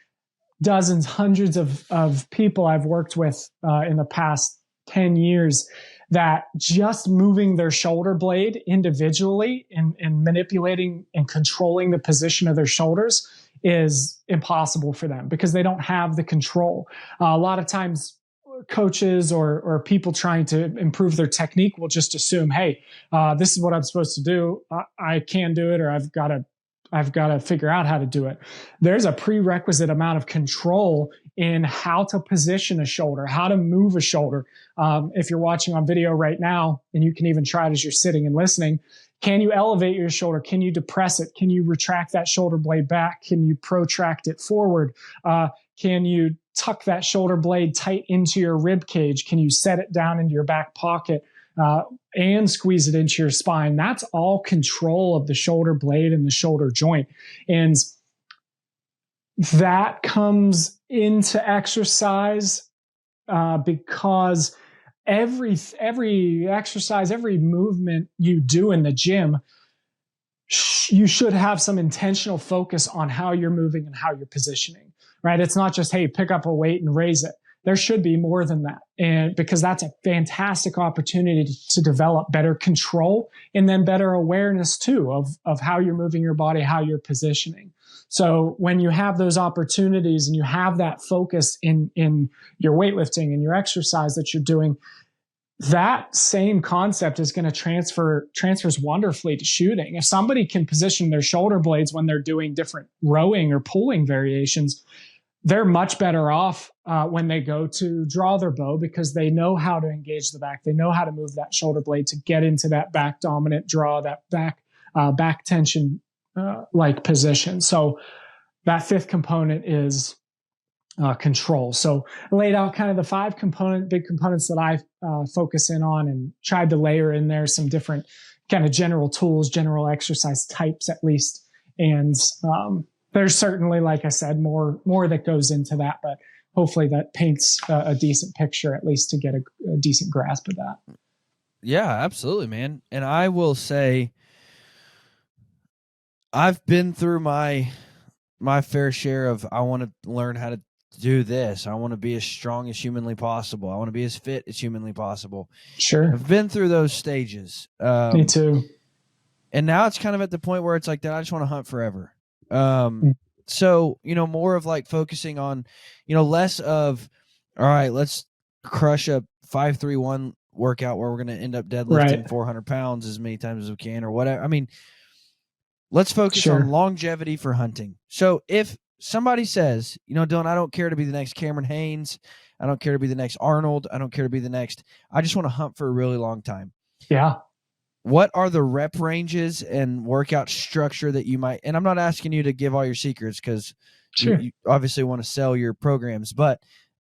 dozens, hundreds of people I've worked with in the past 10 years that just moving their shoulder blade individually and manipulating and controlling the position of their shoulders is impossible for them because they don't have the control. A lot of times coaches or people trying to improve their technique will just assume, hey, this is what I'm supposed to do. I can do it, or I've got to figure out how to do it. There's a prerequisite amount of control in how to position a shoulder, how to move a shoulder. If you're watching on video right now, and you can even try it as you're sitting and listening, can you elevate your shoulder? Can you depress it? Can you retract that shoulder blade back? Can you protract it forward? Can you tuck that shoulder blade tight into your rib cage? Can you set it down into your back pocket and squeeze it into your spine? That's all control of the shoulder blade and the shoulder joint. And that comes into exercise because every exercise, every movement you do in the gym, you should have some intentional focus on how you're moving and how you're positioning, right? It's not just, hey, pick up a weight and raise it. There should be more than that. And because that's a fantastic opportunity to develop better control and then better awareness too of how you're moving your body, how you're positioning. So when you have those opportunities and you have that focus in your weightlifting and your exercise that you're doing, that same concept is going to transfers wonderfully to shooting. If somebody can position their shoulder blades when they're doing different rowing or pulling variations, they're much better off when they go to draw their bow because they know how to engage the back. They know how to move that shoulder blade to get into that back dominant draw, that back tension like position. So that fifth component is control. So I laid out kind of the big components that I focus in on and tried to layer in there some different kind of general tools, general exercise types at least. And there's certainly, like I said, more that goes into that, but hopefully that paints a decent picture, at least to get a decent grasp of that. Yeah, absolutely, man. And I will say, I've been through my fair share of, I want to learn how to do this. I want to be as strong as humanly possible. I want to be as fit as humanly possible. Sure. I've been through those stages. Me too. And now it's kind of at the point where it's like that I just want to hunt forever. So, more of like focusing on, less of, all right, let's crush a 5-3-1 workout where we're going to end up deadlifting 400 pounds as many times as we can or whatever. I mean, let's focus on longevity for hunting. So if somebody says, Dylan, I don't care to be the next Cameron Haynes. I don't care to be the next Arnold. I don't care to be the next, I just want to hunt for a really long time. Yeah. What are the rep ranges and workout structure that you might, and I'm not asking you to give all your secrets because you obviously want to sell your programs, but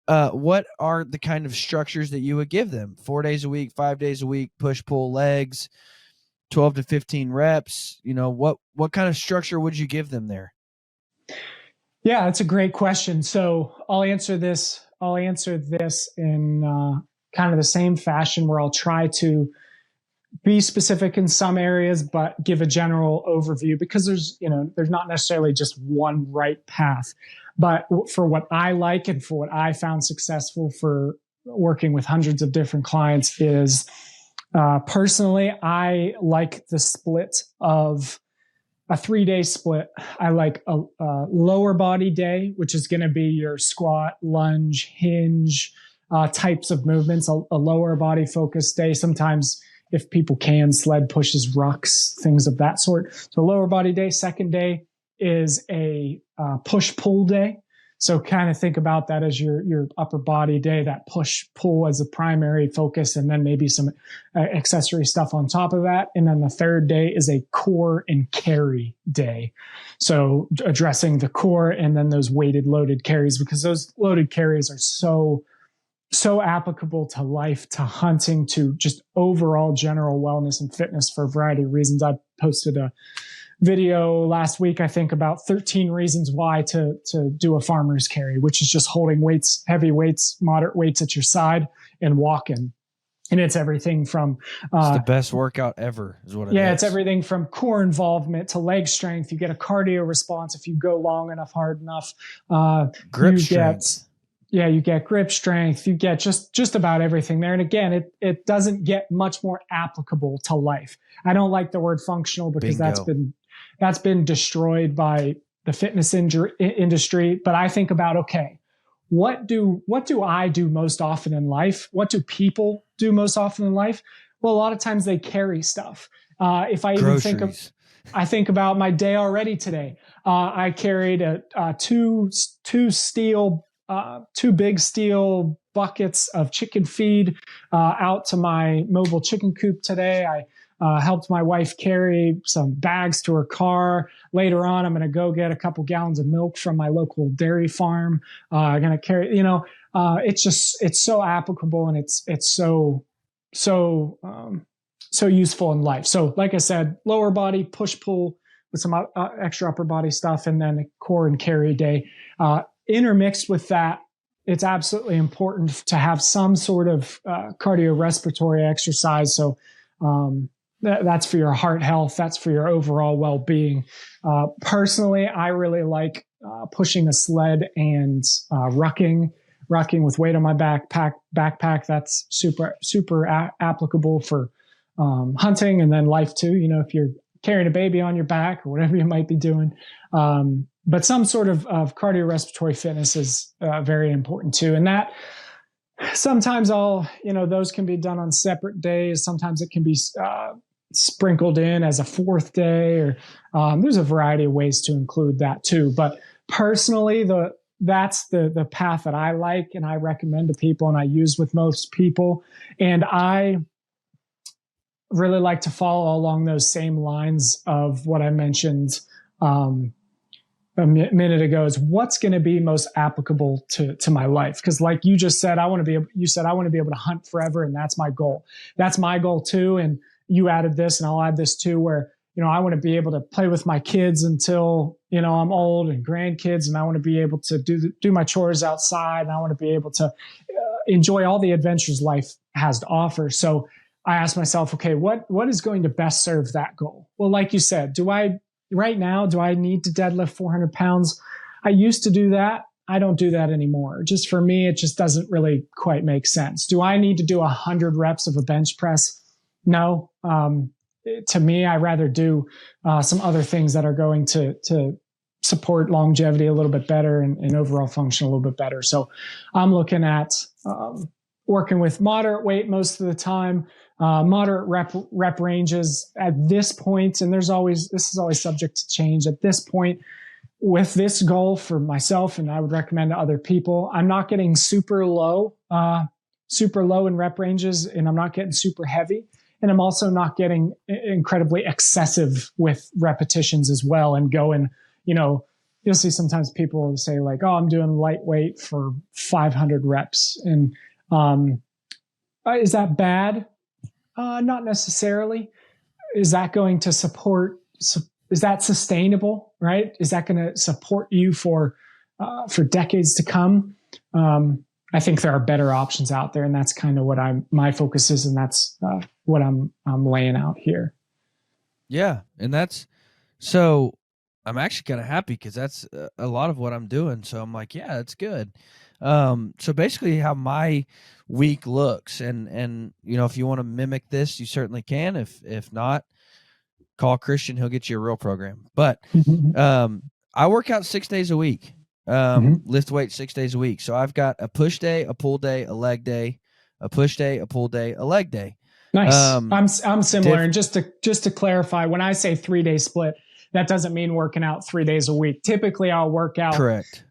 what are the kind of structures that you would give them? 4 days a week, 5 days a week, push, pull, legs, 12 to 15 reps, what kind of structure would you give them there? Yeah, that's a great question. So I'll answer this in kind of the same fashion where I'll try to be specific in some areas, but give a general overview because there's not necessarily just one right path. But for what I like and for what I found successful for working with hundreds of different clients is personally, I like the split of a 3-day split. I like a lower body day, which is going to be your squat, lunge, hinge types of movements, a lower body focused day. Sometimes if people can, sled pushes, rucks, things of that sort. So lower body day. Second day is a push-pull day. So kind of think about that as your upper body day, that push-pull as a primary focus, and then maybe some accessory stuff on top of that. And then the third day is a core and carry day. So addressing the core and then those weighted loaded carries, because those loaded carries are so applicable to life, to hunting, to just overall general wellness and fitness for a variety of reasons. I posted a video last week, I think, about 13 reasons why to do a farmer's carry, which is just holding weights, heavy weights, moderate weights at your side and walking. And it's everything from it's the best workout ever is what it is. It's everything from core involvement to leg strength. You get a cardio response if you go long enough, hard enough. Grip strength. You get grip strength. You get just about everything there. And again, it doesn't get much more applicable to life. I don't like the word functional because that's been destroyed by the fitness industry. But I think about, okay, what do I do most often in life? What do people do most often in life? Well, a lot of times they carry stuff. If I even think about my day already today, I carried two big steel buckets of chicken feed out to my mobile chicken coop today. I helped my wife carry some bags to her car. Later on, I'm going to go get a couple gallons of milk from my local dairy farm. I'm going to carry, it's so applicable, and it's so useful in life. So like I said, lower body push pull with some extra upper body stuff, and then a core and carry day. Intermixed with that, it's absolutely important to have some sort of cardiorespiratory exercise. So that's for your heart health. That's for your overall well-being. Personally, I really like pushing a sled and rucking with weight on my backpack. That's super applicable for hunting, and then life too. If you're carrying a baby on your back or whatever you might be doing. But some sort of cardiorespiratory fitness is very important too. And that sometimes those can be done on separate days. Sometimes it can be sprinkled in as a fourth day, or there's a variety of ways to include that too. But personally, that's the path that I like and I recommend to people and I use with most people. And I really like to follow along those same lines of what I mentioned a minute ago, is what's going to be most applicable to my life. Because like you just said, I want to be able to hunt forever. And that's my goal. That's my goal too. And you added this, and I'll add this too, where, I want to be able to play with my kids until, I'm old, and grandkids. And I want to be able to do my chores outside. And I want to be able to enjoy all the adventures life has to offer. So I asked myself, okay, what is going to best serve that goal? Well, like you said, right now, do I need to deadlift 400 pounds? I used to do that. I don't do that anymore. Just for me, it just doesn't really quite make sense. Do I need to do 100 reps of a bench press? No. To me, I rather do some other things that are going to support longevity a little bit better and overall function a little bit better. So I'm looking at working with moderate weight most of the time, moderate rep ranges at this point. And this is always subject to change at this point with this goal for myself. And I would recommend to other people, I'm not getting super low in rep ranges, and I'm not getting super heavy. And I'm also not getting incredibly excessive with repetitions as well. And going, you'll see sometimes people say like, oh, I'm doing lightweight for 500 reps. And is that bad? Not necessarily. Is that going to support? Is that sustainable? Right? Is that going to support you for decades to come? I think there are better options out there, and that's kind of what my focus is, and that's what I'm laying out here. Yeah, and so I'm actually kind of happy because that's a lot of what I'm doing. So I'm like, yeah, that's good. So basically how my week looks, and if you want to mimic this, you certainly can. If not, call Christian, he'll get you a real program. But I work out 6 days a week, lift weight 6 days a week. So I've got a push day, a pull day, a leg day, a push day, a pull day, a leg day. Nice. I'm similar. And just to clarify, when I say 3 day split, that doesn't mean working out 3 days a week. Typically I'll work out. Correct.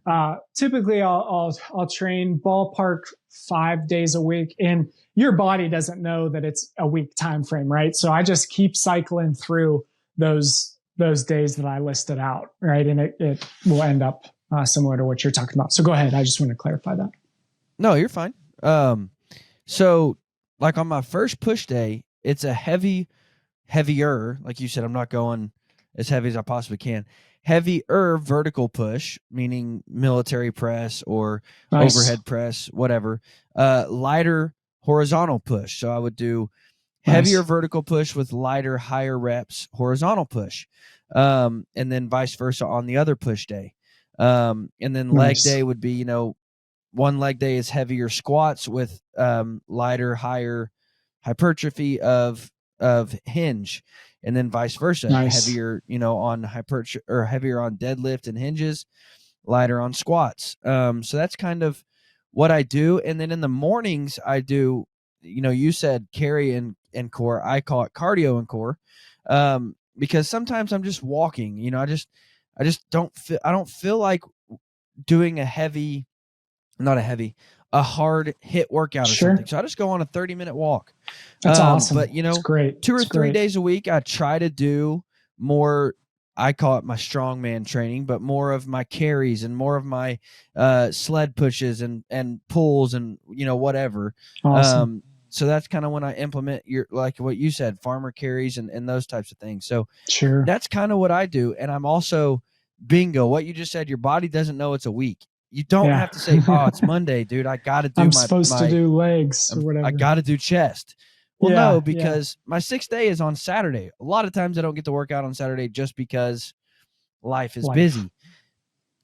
Typically I'll train ballpark 5 days a week, and your body doesn't know that it's a week time frame, right? So I just keep cycling through those days that I listed out, right? And it will end up similar to what you're talking about. So go ahead. I just want to clarify that. No, you're fine. So like on my first push day, it's a heavier, like you said, I'm not going as heavy as I possibly can. Heavier vertical push, meaning military press or overhead press, whatever. Lighter horizontal push. So I would do heavier vertical push with lighter, higher reps, horizontal push. And then vice versa on the other push day. And then leg day would be, one leg day is heavier squats with lighter, higher hypertrophy of hinge, and then vice versa, heavier, on heavier on deadlift and hinges, lighter on squats. So that's kind of what I do. And then in the mornings I do, you said carry and core. I call it cardio and core, because sometimes I'm just walking. I just don't feel like doing a hard hit workout or something. So I just go on a 30-minute walk. That's awesome. But it's great. 2 or 3 days a week, I try to do more. I call it my strongman training, but more of my carries and more of my sled pushes and pulls and whatever. Awesome. So that's kind of when I implement like what you said, farmer carries and those types of things. So that's kind of what I do. And I'm also bingo. What you just said, your body doesn't know it's a week. You don't have to say, "Oh, it's Monday, dude. I got to do I'm supposed to do legs or whatever. I got to do chest." Well, no, because my 6th day is on Saturday. A lot of times I don't get to work out on Saturday just because life is busy.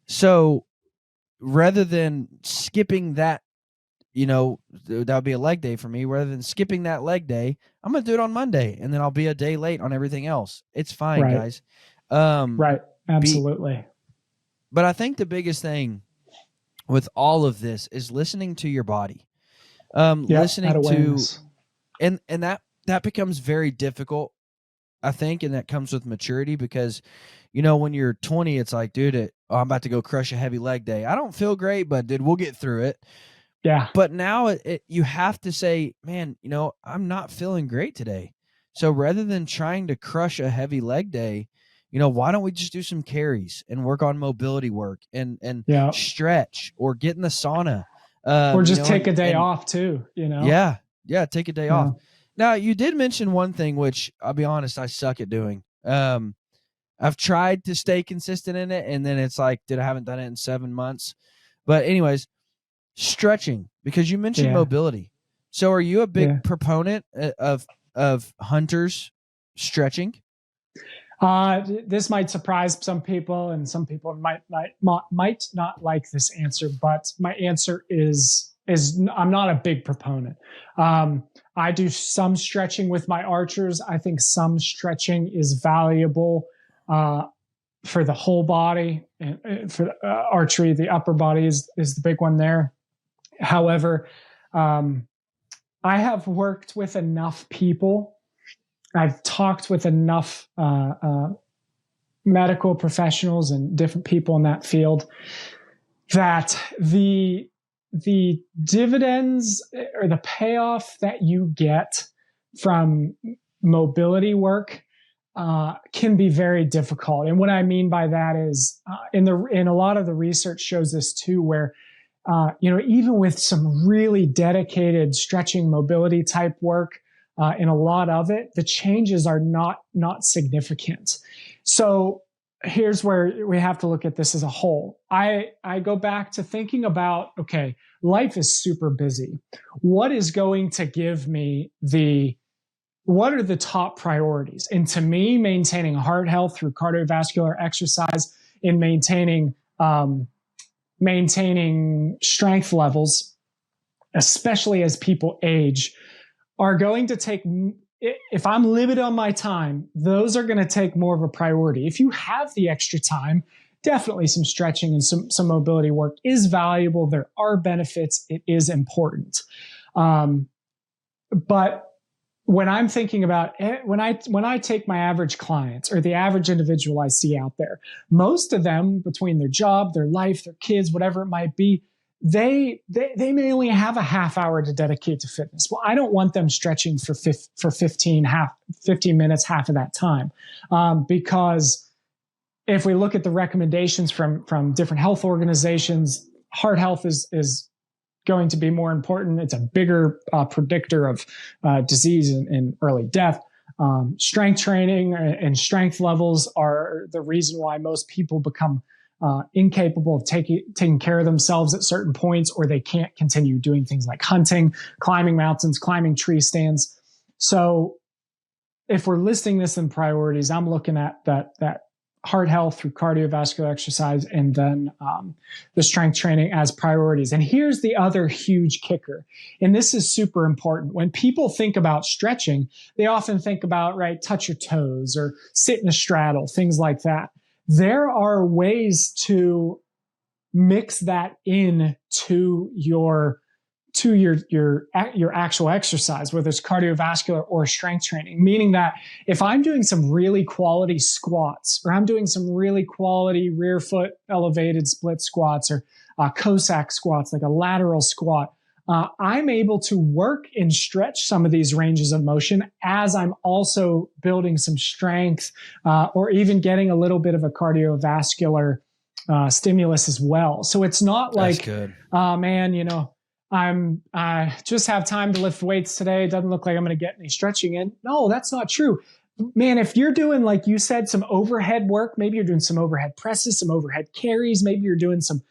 So rather than skipping that, that would be a leg day for me. Rather than skipping that leg day, I'm going to do it on Monday, and then I'll be a day late on everything else. It's fine, guys. Right. Absolutely. But I think the biggest thing with all of this is listening to your body. Listening to, and that becomes very difficult, I think, and that comes with maturity because, when you're 20, it's like, dude, I'm about to go crush a heavy leg day. I don't feel great, but dude, we'll get through it. Yeah. But now you have to say, man, I'm not feeling great today. So rather than trying to crush a heavy leg day, why don't we just do some carries and work on mobility work and stretch or get in the sauna, or just take a day off too. Yeah, take a day off. Now you did mention one thing, which I'll be honest, I suck at doing. I've tried to stay consistent in it, and then it's like, I haven't done it in 7 months. But anyways, stretching, because you mentioned mobility. So are you a big proponent of hunters stretching? This might surprise some people, and some people might not like this answer, but my answer is I'm not a big proponent. I do some stretching with my archers. I think some stretching is valuable for the whole body, and for archery, the upper body is the big one there. However, I have worked with enough people. I've talked with enough medical professionals and different people in that field that the dividends or the payoff that you get from mobility work can be very difficult. And what I mean by that is, in a lot of the research shows this too, where even with some really dedicated stretching mobility type work, in a lot of it, the changes are not significant. So here's where we have to look at this as a whole. I go back to thinking about, okay, life is super busy. What is going to give me what are the top priorities? And to me, maintaining heart health through cardiovascular exercise and maintaining strength levels, especially as people age, are going to take, if I'm limited on my time, those are going to take more of a priority. If you have the extra time, definitely some stretching and some mobility work is valuable. There are benefits. It is important. But when I'm thinking about when I take my average clients or the average individual I see out there, most of them, between their job, their life, their kids, whatever it might be, they may only have a half hour to dedicate to fitness. Well, I don't want them stretching for 15 minutes, half of that time, because if we look at the recommendations from different health organizations, heart health is going to be more important. It's a bigger predictor of disease and early death. Strength training and strength levels are the reason why most people become incapable of taking care of themselves at certain points, or they can't continue doing things like hunting, climbing mountains, climbing tree stands. So if we're listing this in priorities, I'm looking at that heart health through cardiovascular exercise, and then the strength training as priorities. And here's the other huge kicker, and this is super important. When people think about stretching, they often think about, right, touch your toes or sit in a straddle, things like that. There are ways to mix that in to your actual exercise, whether it's cardiovascular or strength training, meaning that if I'm doing some really quality squats, or I'm doing some really quality rear foot elevated split squats, or Cossack squats, like a lateral squat, I'm able to work and stretch some of these ranges of motion as I'm also building some strength, or even getting a little bit of a cardiovascular stimulus as well. So it's not like, man, I just have time to lift weights today. It doesn't look like I'm going to get any stretching in. No, that's not true. Man, if you're doing, like you said, some overhead work, maybe you're doing some overhead presses, some overhead carries, maybe you're doing some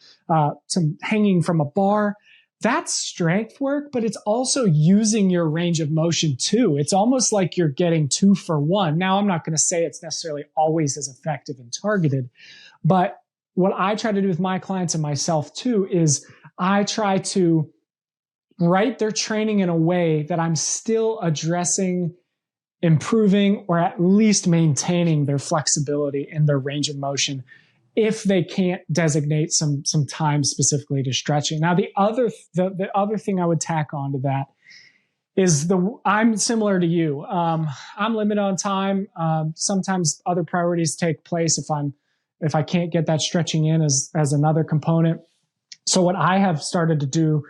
hanging from a bar. That's strength work, but it's also using your range of motion too. It's almost like you're getting 2 for 1. Now, I'm not going to say it's necessarily always as effective and targeted, but what I try to do with my clients and myself too is I try to write their training in a way that I'm still addressing, improving, or at least maintaining their flexibility and their range of motion if they can't designate some time specifically to stretching. Now, the other thing I would tack on to that is I'm similar to you. I'm limited on time. Sometimes other priorities take place if I can't get that stretching in as another component. So what I have started to do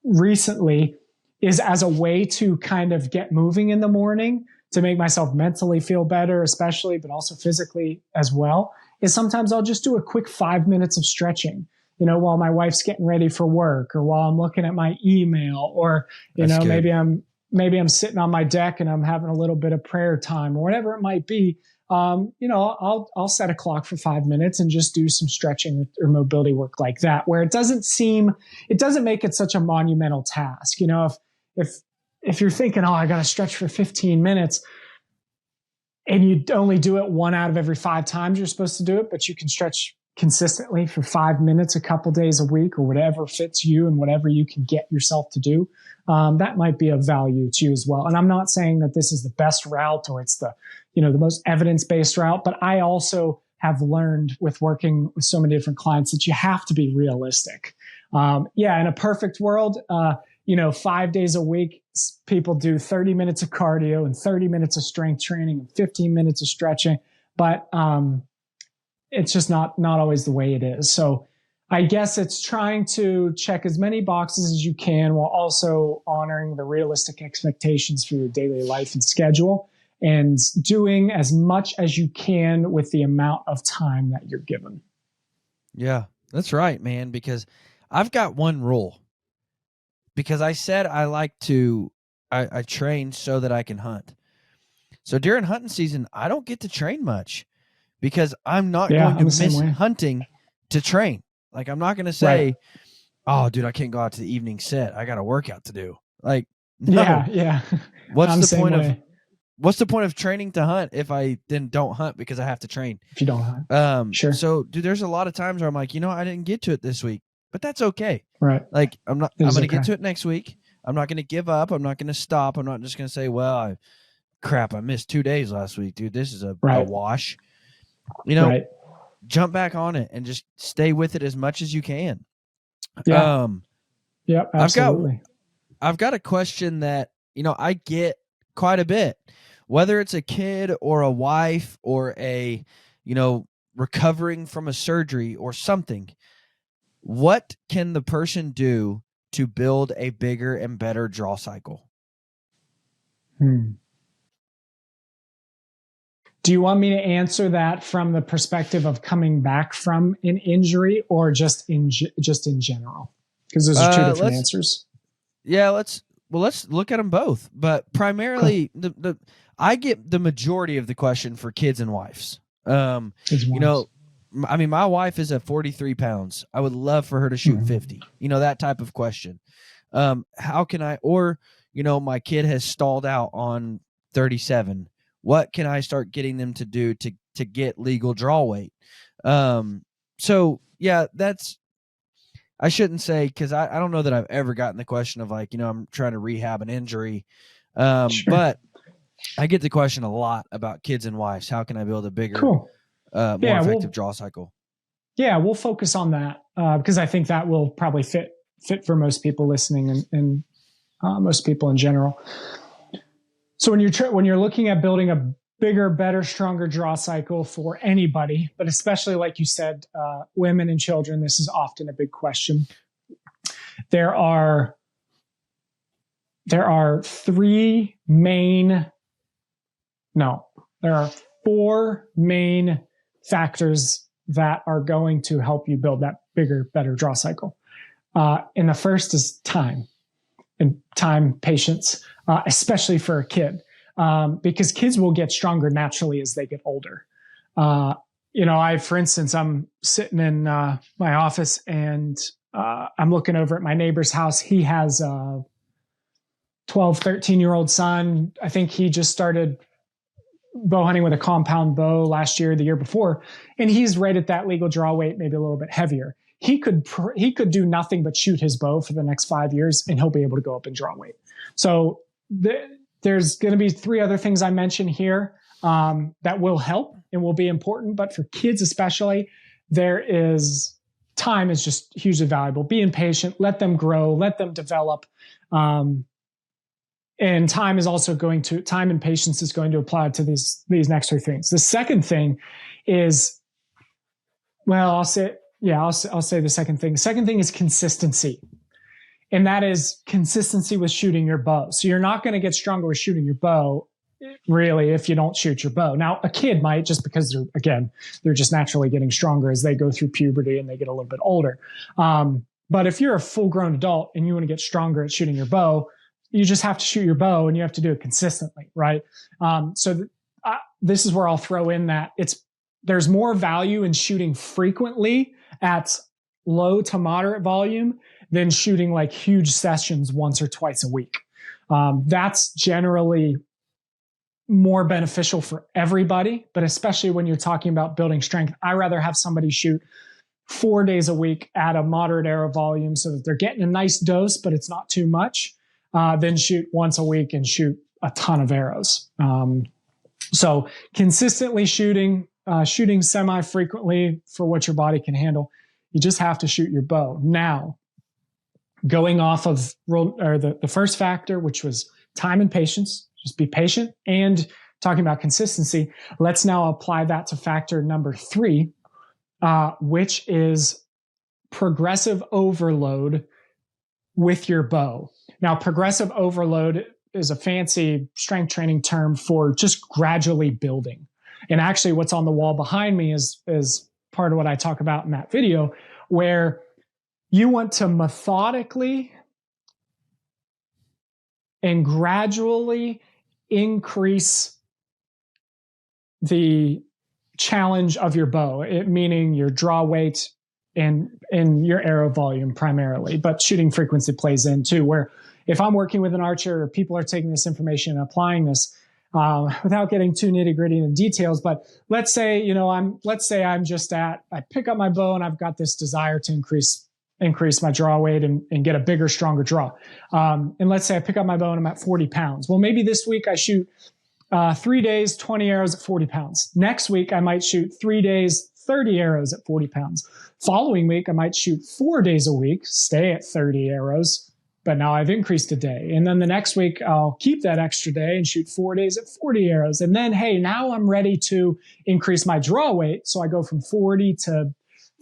recently is, as a way to kind of get moving in the morning, to make myself mentally feel better, especially, but also physically as well, is sometimes I'll just do a quick 5 minutes of stretching, while my wife's getting ready for work, or while I'm looking at my email, or, maybe I'm sitting on my deck and I'm having a little bit of prayer time, or whatever it might be. I'll set a clock for 5 minutes and just do some stretching or mobility work like that, where it doesn't make it such a monumental task. If you're thinking, I got to stretch for 15 minutes, and you only do it 1 out of every 5 times you're supposed to do it, but you can stretch consistently for 5 minutes a couple days a week, or whatever fits you and whatever you can get yourself to do, that might be of value to you as well. And I'm not saying that this is the best route, or it's the most evidence-based route, but I also have learned with working with so many different clients that you have to be realistic. In a perfect world, 5 days a week, people do 30 minutes of cardio and 30 minutes of strength training and 15 minutes of stretching, but it's just not always the way it is. So I guess it's trying to check as many boxes as you can while also honoring the realistic expectations for your daily life and schedule, and doing as much as you can with the amount of time that you're given. Yeah, that's right, man, because I've got one rule. Because I said I train so that I can hunt. So during hunting season, I don't get to train much because I'm not going to miss hunting to train. Like, I'm not going to say, right, oh, dude, I can't go out to the evening set. I got a workout to do. Like, no. Yeah. What's the point of training to hunt if I then don't hunt because I have to train? If you don't hunt. Sure. So, dude, there's a lot of times where I'm like, I didn't get to it this week. But that's okay. Right. Like, I'm going to get to it next week. I'm not going to give up. I'm not going to stop. I'm not just going to say, well, I missed 2 days last week, dude. This is a wash. Jump back on it and just stay with it as much as you can. Yeah. Yeah, absolutely. I've got a question that, I get quite a bit, whether it's a kid or a wife or a, recovering from a surgery or something. What can the person do to build a bigger and better draw cycle? Do you want me to answer that from the perspective of coming back from an injury, or just in general? Because those are two different answers. Yeah, let's look at them both. But primarily, I get the majority of the question for kids and wives. I mean, my wife is at 43 pounds. I would love for her to shoot 50. That type of question. How can I, or, my kid has stalled out on 37. What can I start getting them to do to get legal draw weight? So yeah, I shouldn't say, because I don't know that I've ever gotten the question of like, I'm trying to rehab an injury. Sure. But I get the question a lot about kids and wives. How can I build a bigger, Cool. more effective draw cycle? Yeah, we'll focus on that because I think that will probably fit for most people listening and most people in general. So when you're looking at building a bigger, better, stronger draw cycle for anybody, but especially like you said, women and children, this is often a big question. There are four main factors that are going to help you build that bigger, better draw cycle. And the first is time, patience, especially for a kid. Because kids will get stronger naturally as they get older. For instance, I'm sitting in my office and I'm looking over at my neighbor's house. He has a 12, 13-year-old son. I think he just started bow hunting with a compound bow last year, the year before, and he's right at that legal draw weight, maybe a little bit heavier. He could do nothing but shoot his bow for the next 5 years, and he'll be able to go up in draw weight. So there's going to be three other things I mentioned here that will help and will be important. But for kids especially, time is just hugely valuable. Being patient, let them grow, let them develop. And time and patience is going to apply to these next three things. The second thing is, I'll say the second thing. The second thing is consistency. And that is consistency with shooting your bow. So you're not going to get stronger with shooting your bow, really, if you don't shoot your bow. Now, a kid might, just because they're just naturally getting stronger as they go through puberty and they get a little bit older. But if you're a full-grown adult and you want to get stronger at shooting your bow, you just have to shoot your bow and you have to do it consistently, right? This is where I'll throw in that there's more value in shooting frequently at low to moderate volume than shooting like huge sessions once or twice a week. That's generally more beneficial for everybody, but especially when you're talking about building strength, I rather have somebody shoot 4 days a week at a moderate arrow volume so that they're getting a nice dose, but it's not too much, than shoot once a week and shoot a ton of arrows. So consistently shooting semi-frequently for what your body can handle. You just have to shoot your bow. Now, going off of the first factor, which was time and patience, just be patient, and talking about consistency, let's now apply that to factor number 3, which is progressive overload with your bow. Now, progressive overload is a fancy strength training term for just gradually building. And actually what's on the wall behind me is part of what I talk about in that video, where you want to methodically and gradually increase the challenge of your bow, meaning your draw weight and your arrow volume primarily, but shooting frequency plays in too, where if I'm working with an archer or people are taking this information and applying this, without getting too nitty gritty into details, but let's say I pick up my bow and I've got this desire to increase my draw weight and get a bigger, stronger draw. And let's say I pick up my bow and I'm at 40 pounds. Well, maybe this week I shoot 3 days, 20 arrows at 40 pounds. Next week, I might shoot 3 days, 30 arrows at 40 pounds. Following week, I might shoot 4 days a week, stay at 30 arrows, but now I've increased a day. And then the next week, I'll keep that extra day and shoot 4 days at 40 arrows. And then, hey, now I'm ready to increase my draw weight. So I go from 40 to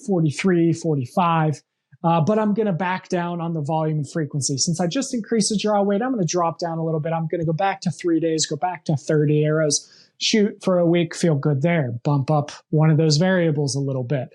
43, 45. But I'm going to back down on the volume and frequency. Since I just increased the draw weight, I'm going to drop down a little bit. I'm going to go back to 3 days, go back to 30 arrows, shoot for a week, feel good there. Bump up one of those variables a little bit.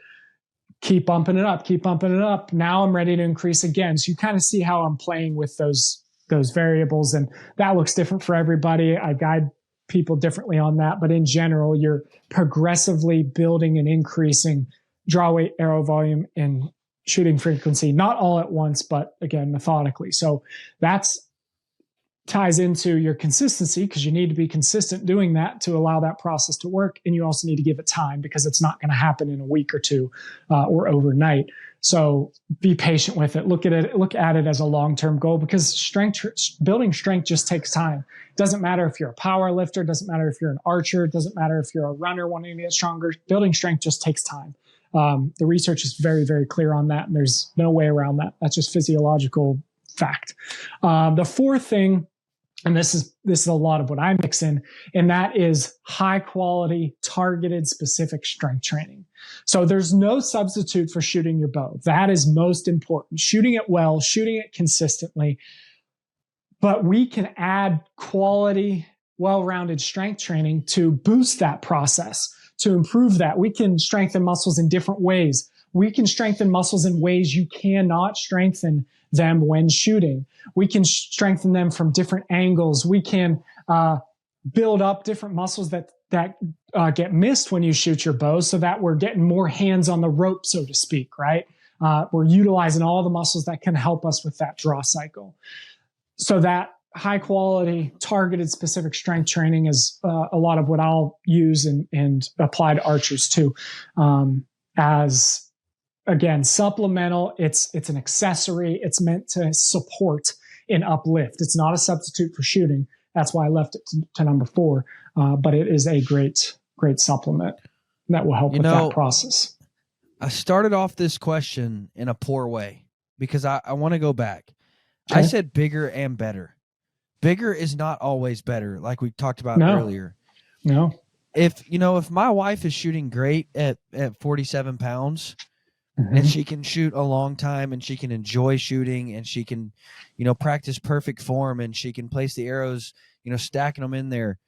Keep bumping it up, keep bumping it up. Now I'm ready to increase again. So you kind of see how I'm playing with those variables. And that looks different for everybody. I guide people differently on that. But in general, you're progressively building and increasing draw weight, arrow volume, and shooting frequency, not all at once, but again, methodically. So that's ties into your consistency, because you need to be consistent doing that to allow that process to work. And you also need to give it time, because it's not going to happen in a week or two or overnight. So be patient with it. Look at it as a long-term goal, because building strength just takes time. It doesn't matter if you're a power lifter, it doesn't matter if you're an archer, it doesn't matter if you're a runner wanting to get stronger. Building strength just takes time. The research is very, very clear on that, and there's no way around that. That's just physiological fact. The fourth thing, and this is a lot of what I mix in, and that is high quality, targeted, specific strength training. So there's no substitute for shooting your bow. That is most important. Shooting it well, shooting it consistently. But we can add quality, well-rounded strength training to boost that process, to improve that. We can strengthen muscles in different ways. We can strengthen muscles in ways you cannot strengthen them when shooting. We can strengthen them from different angles. We can build up different muscles that get missed when you shoot your bow, so that we're getting more hands on the rope, so to speak, right? We're utilizing all the muscles that can help us with that draw cycle. So that high quality, targeted, specific strength training is a lot of what I'll use and apply to archers too. As again, supplemental, it's an accessory. It's meant to support and uplift. It's not a substitute for shooting. That's why I left it to number 4. But it is a great supplement that will help with that process. I started off this question in a poor way, because I want to go back. Okay. I said bigger and better. Bigger is not always better, like we talked about earlier. No. If my wife is shooting great at 47 pounds, mm-hmm. and she can shoot a long time, and she can enjoy shooting, and she can, practice perfect form, and she can place the arrows, stacking them in there.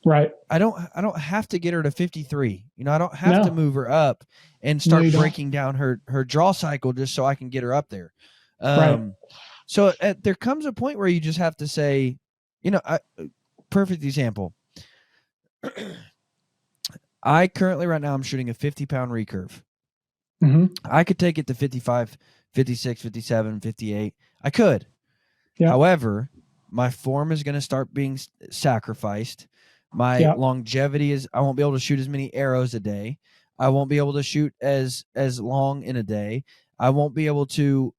Right. I don't have to get her to 53. I don't have to move her up and start breaking down her draw cycle just so I can get her up there. Right. So there comes a point where you just have to say, perfect example. I currently right now I'm shooting a 50-pound recurve. Mm-hmm. I could take it to 55, 56, 57, 58. I could. Yeah. However, my form is going to start being sacrificed. My longevity is, I won't be able to shoot as many arrows a day. I won't be able to shoot as long in a day. I won't be able to,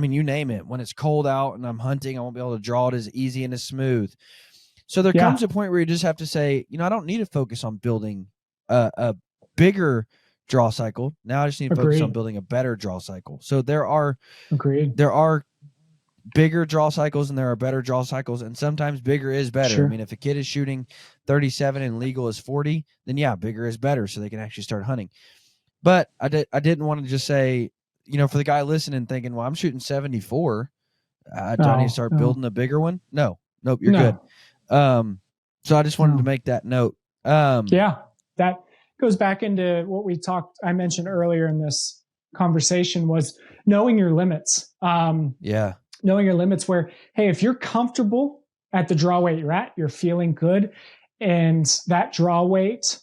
you name it. When it's cold out and I'm hunting, I won't be able to draw it as easy and as smooth. So there comes a point where you just have to say, I don't need to focus on building a bigger draw cycle. Now I just need to focus on building a better draw cycle. So there are bigger draw cycles and there are better draw cycles, and sometimes bigger is better. Sure. If a kid is shooting 37 and legal is 40, then bigger is better, so they can actually start hunting. But I didn't want to just say, for the guy listening thinking, well, I'm shooting 74. Do I need to start building a bigger one? Nope, you're good. So I just wanted to make that note. That goes back into what I mentioned earlier in this conversation, was knowing your limits. Knowing your limits, where, hey, if you're comfortable at the draw weight you're at, you're feeling good, and that draw weight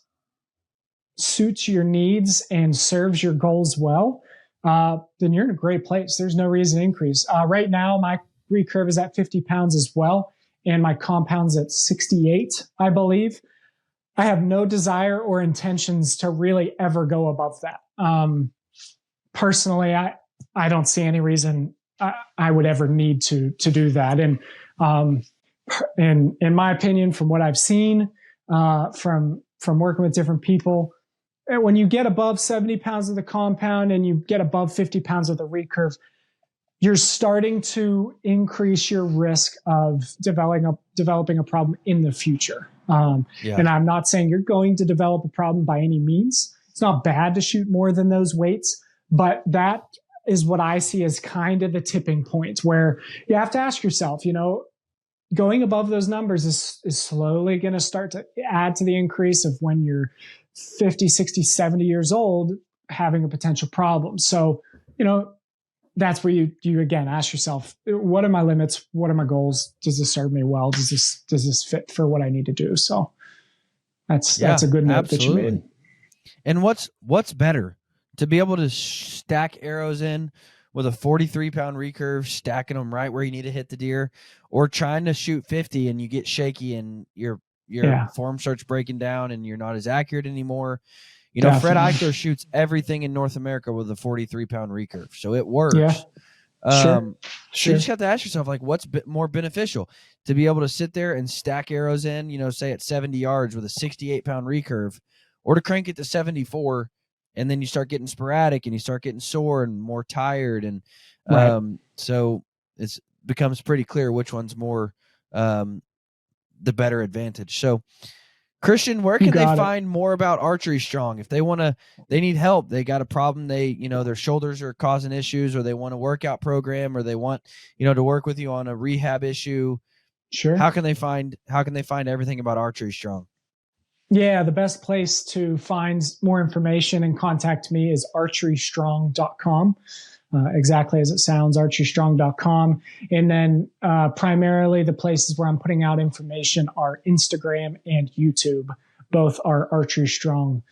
suits your needs and serves your goals well, then you're in a great place. There's no reason to increase. Right now, my recurve is at 50 pounds as well, and my compound's at 68, I believe. I have no desire or intentions to really ever go above that. Personally, I don't see any reason I would ever need to do that. And in my opinion, from what I've seen, from working with different people, when you get above 70 pounds of the compound and you get above 50 pounds of the recurve, you're starting to increase your risk of developing a problem in the future. And I'm not saying you're going to develop a problem by any means. It's not bad to shoot more than those weights, but that is what I see as kind of the tipping point, where you have to ask yourself, going above those numbers is slowly going to start to add to the increase of when you're 50, 60, 70 years old, having a potential problem. So, that's where you again ask yourself, what are my limits? What are my goals? Does this serve me well? Does this fit for what I need to do? So that's a good note that you made. And what's better? to be able to stack arrows in with a 43-pound recurve, stacking them right where you need to hit the deer, or trying to shoot 50 and you get shaky and your form starts breaking down and you're not as accurate anymore. You know, Definitely. Fred Eichler shoots everything in North America with a 43-pound recurve, so it works. Yeah. So you just have to ask yourself, like, what's more beneficial? To be able to sit there and stack arrows in, you know, say at 70 yards with a 68-pound recurve, or to crank it to 74, and then you start getting sporadic and you start getting sore and more tired. And so it becomes pretty clear which one's more the better advantage. So, Christian, where can they find more about Archery Strong? If they need help, they got a problem, their shoulders are causing issues, or they want a workout program, or they want, to work with you on a rehab issue. Sure. How can they find everything about Archery Strong? Yeah, the best place to find more information and contact me is archerystrong.com. Exactly as it sounds, archerystrong.com. And then primarily the places where I'm putting out information are Instagram and YouTube. Both are Archery Strong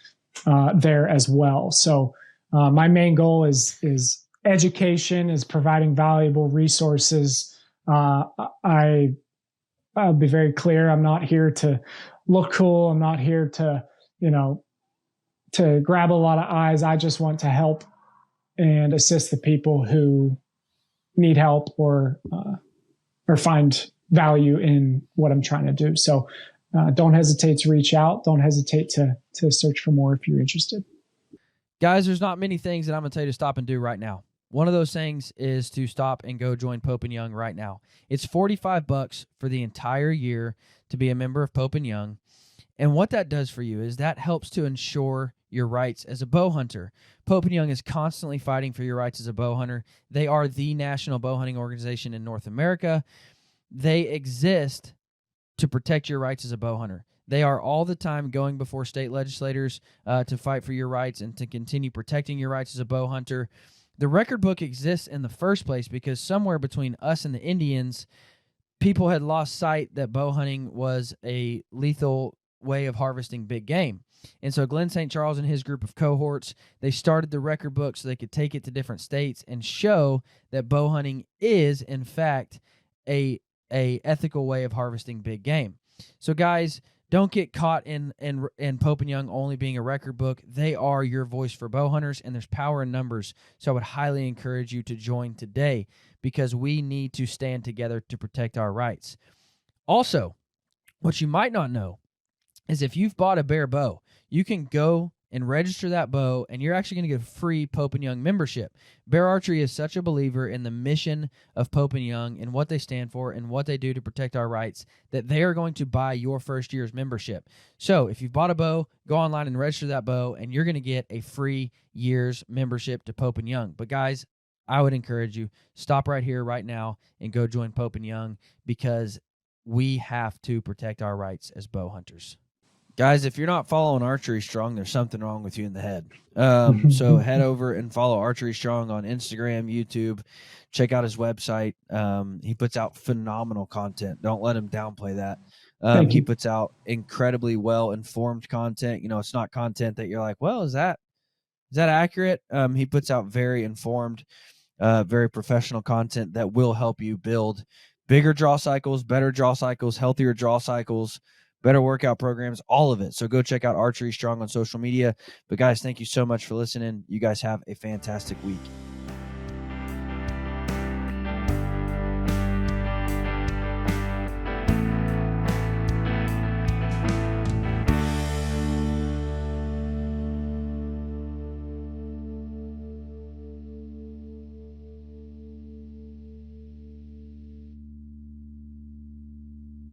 there as well. So my main goal is education, is providing valuable resources. I'll be very clear. I'm not here to look cool. I'm not here to, to grab a lot of eyes. I just want to help and assist the people who need help or find value in what I'm trying to do. So don't hesitate to reach out. Don't hesitate to search for more if you're interested. Guys, there's not many things that I'm going to tell you to stop and do right now. One of those things is to stop and go join Pope & Young right now. It's $45 for the entire year to be a member of Pope & Young. And what that does for you is that helps to ensure your rights as a bow hunter. Pope & Young is constantly fighting for your rights as a bow hunter. They are the national bow hunting organization in North America. They exist to protect your rights as a bow hunter. They are all the time going before state legislators to fight for your rights and to continue protecting your rights as a bow hunter. The record book exists in the first place because somewhere between us and the Indians, people had lost sight that bow hunting was a lethal way of harvesting big game. And so Glenn St. Charles and his group of cohorts, they started the record book so they could take it to different states and show that bow hunting is, in fact, a ethical way of harvesting big game. So guys, don't get caught in Pope & Young only being a record book. They are your voice for bow hunters, and there's power in numbers. So I would highly encourage you to join today because we need to stand together to protect our rights. Also, what you might not know is if you've bought a Bear bow, you can go and register that bow, and you're actually going to get a free Pope & Young membership. Bear Archery is such a believer in the mission of Pope & Young and what they stand for and what they do to protect our rights that they are going to buy your first year's membership. So if you've bought a bow, go online and register that bow, and you're going to get a free year's membership to Pope & Young. But guys, I would encourage you, stop right here, right now, and go join Pope & Young because we have to protect our rights as bow hunters. Guys, if you're not following Archery Strong, there's something wrong with you in the head. So head over and follow Archery Strong on Instagram, YouTube. Check out his website. He puts out phenomenal content. Don't let him downplay that. He puts out incredibly well-informed content. It's not content that you're like, well, is that accurate? He puts out very informed, very professional content that will help you build bigger draw cycles, better draw cycles, healthier draw cycles, better workout programs, all of it. So go check out Archery Strong on social media. But guys, thank you so much for listening. You guys have a fantastic week.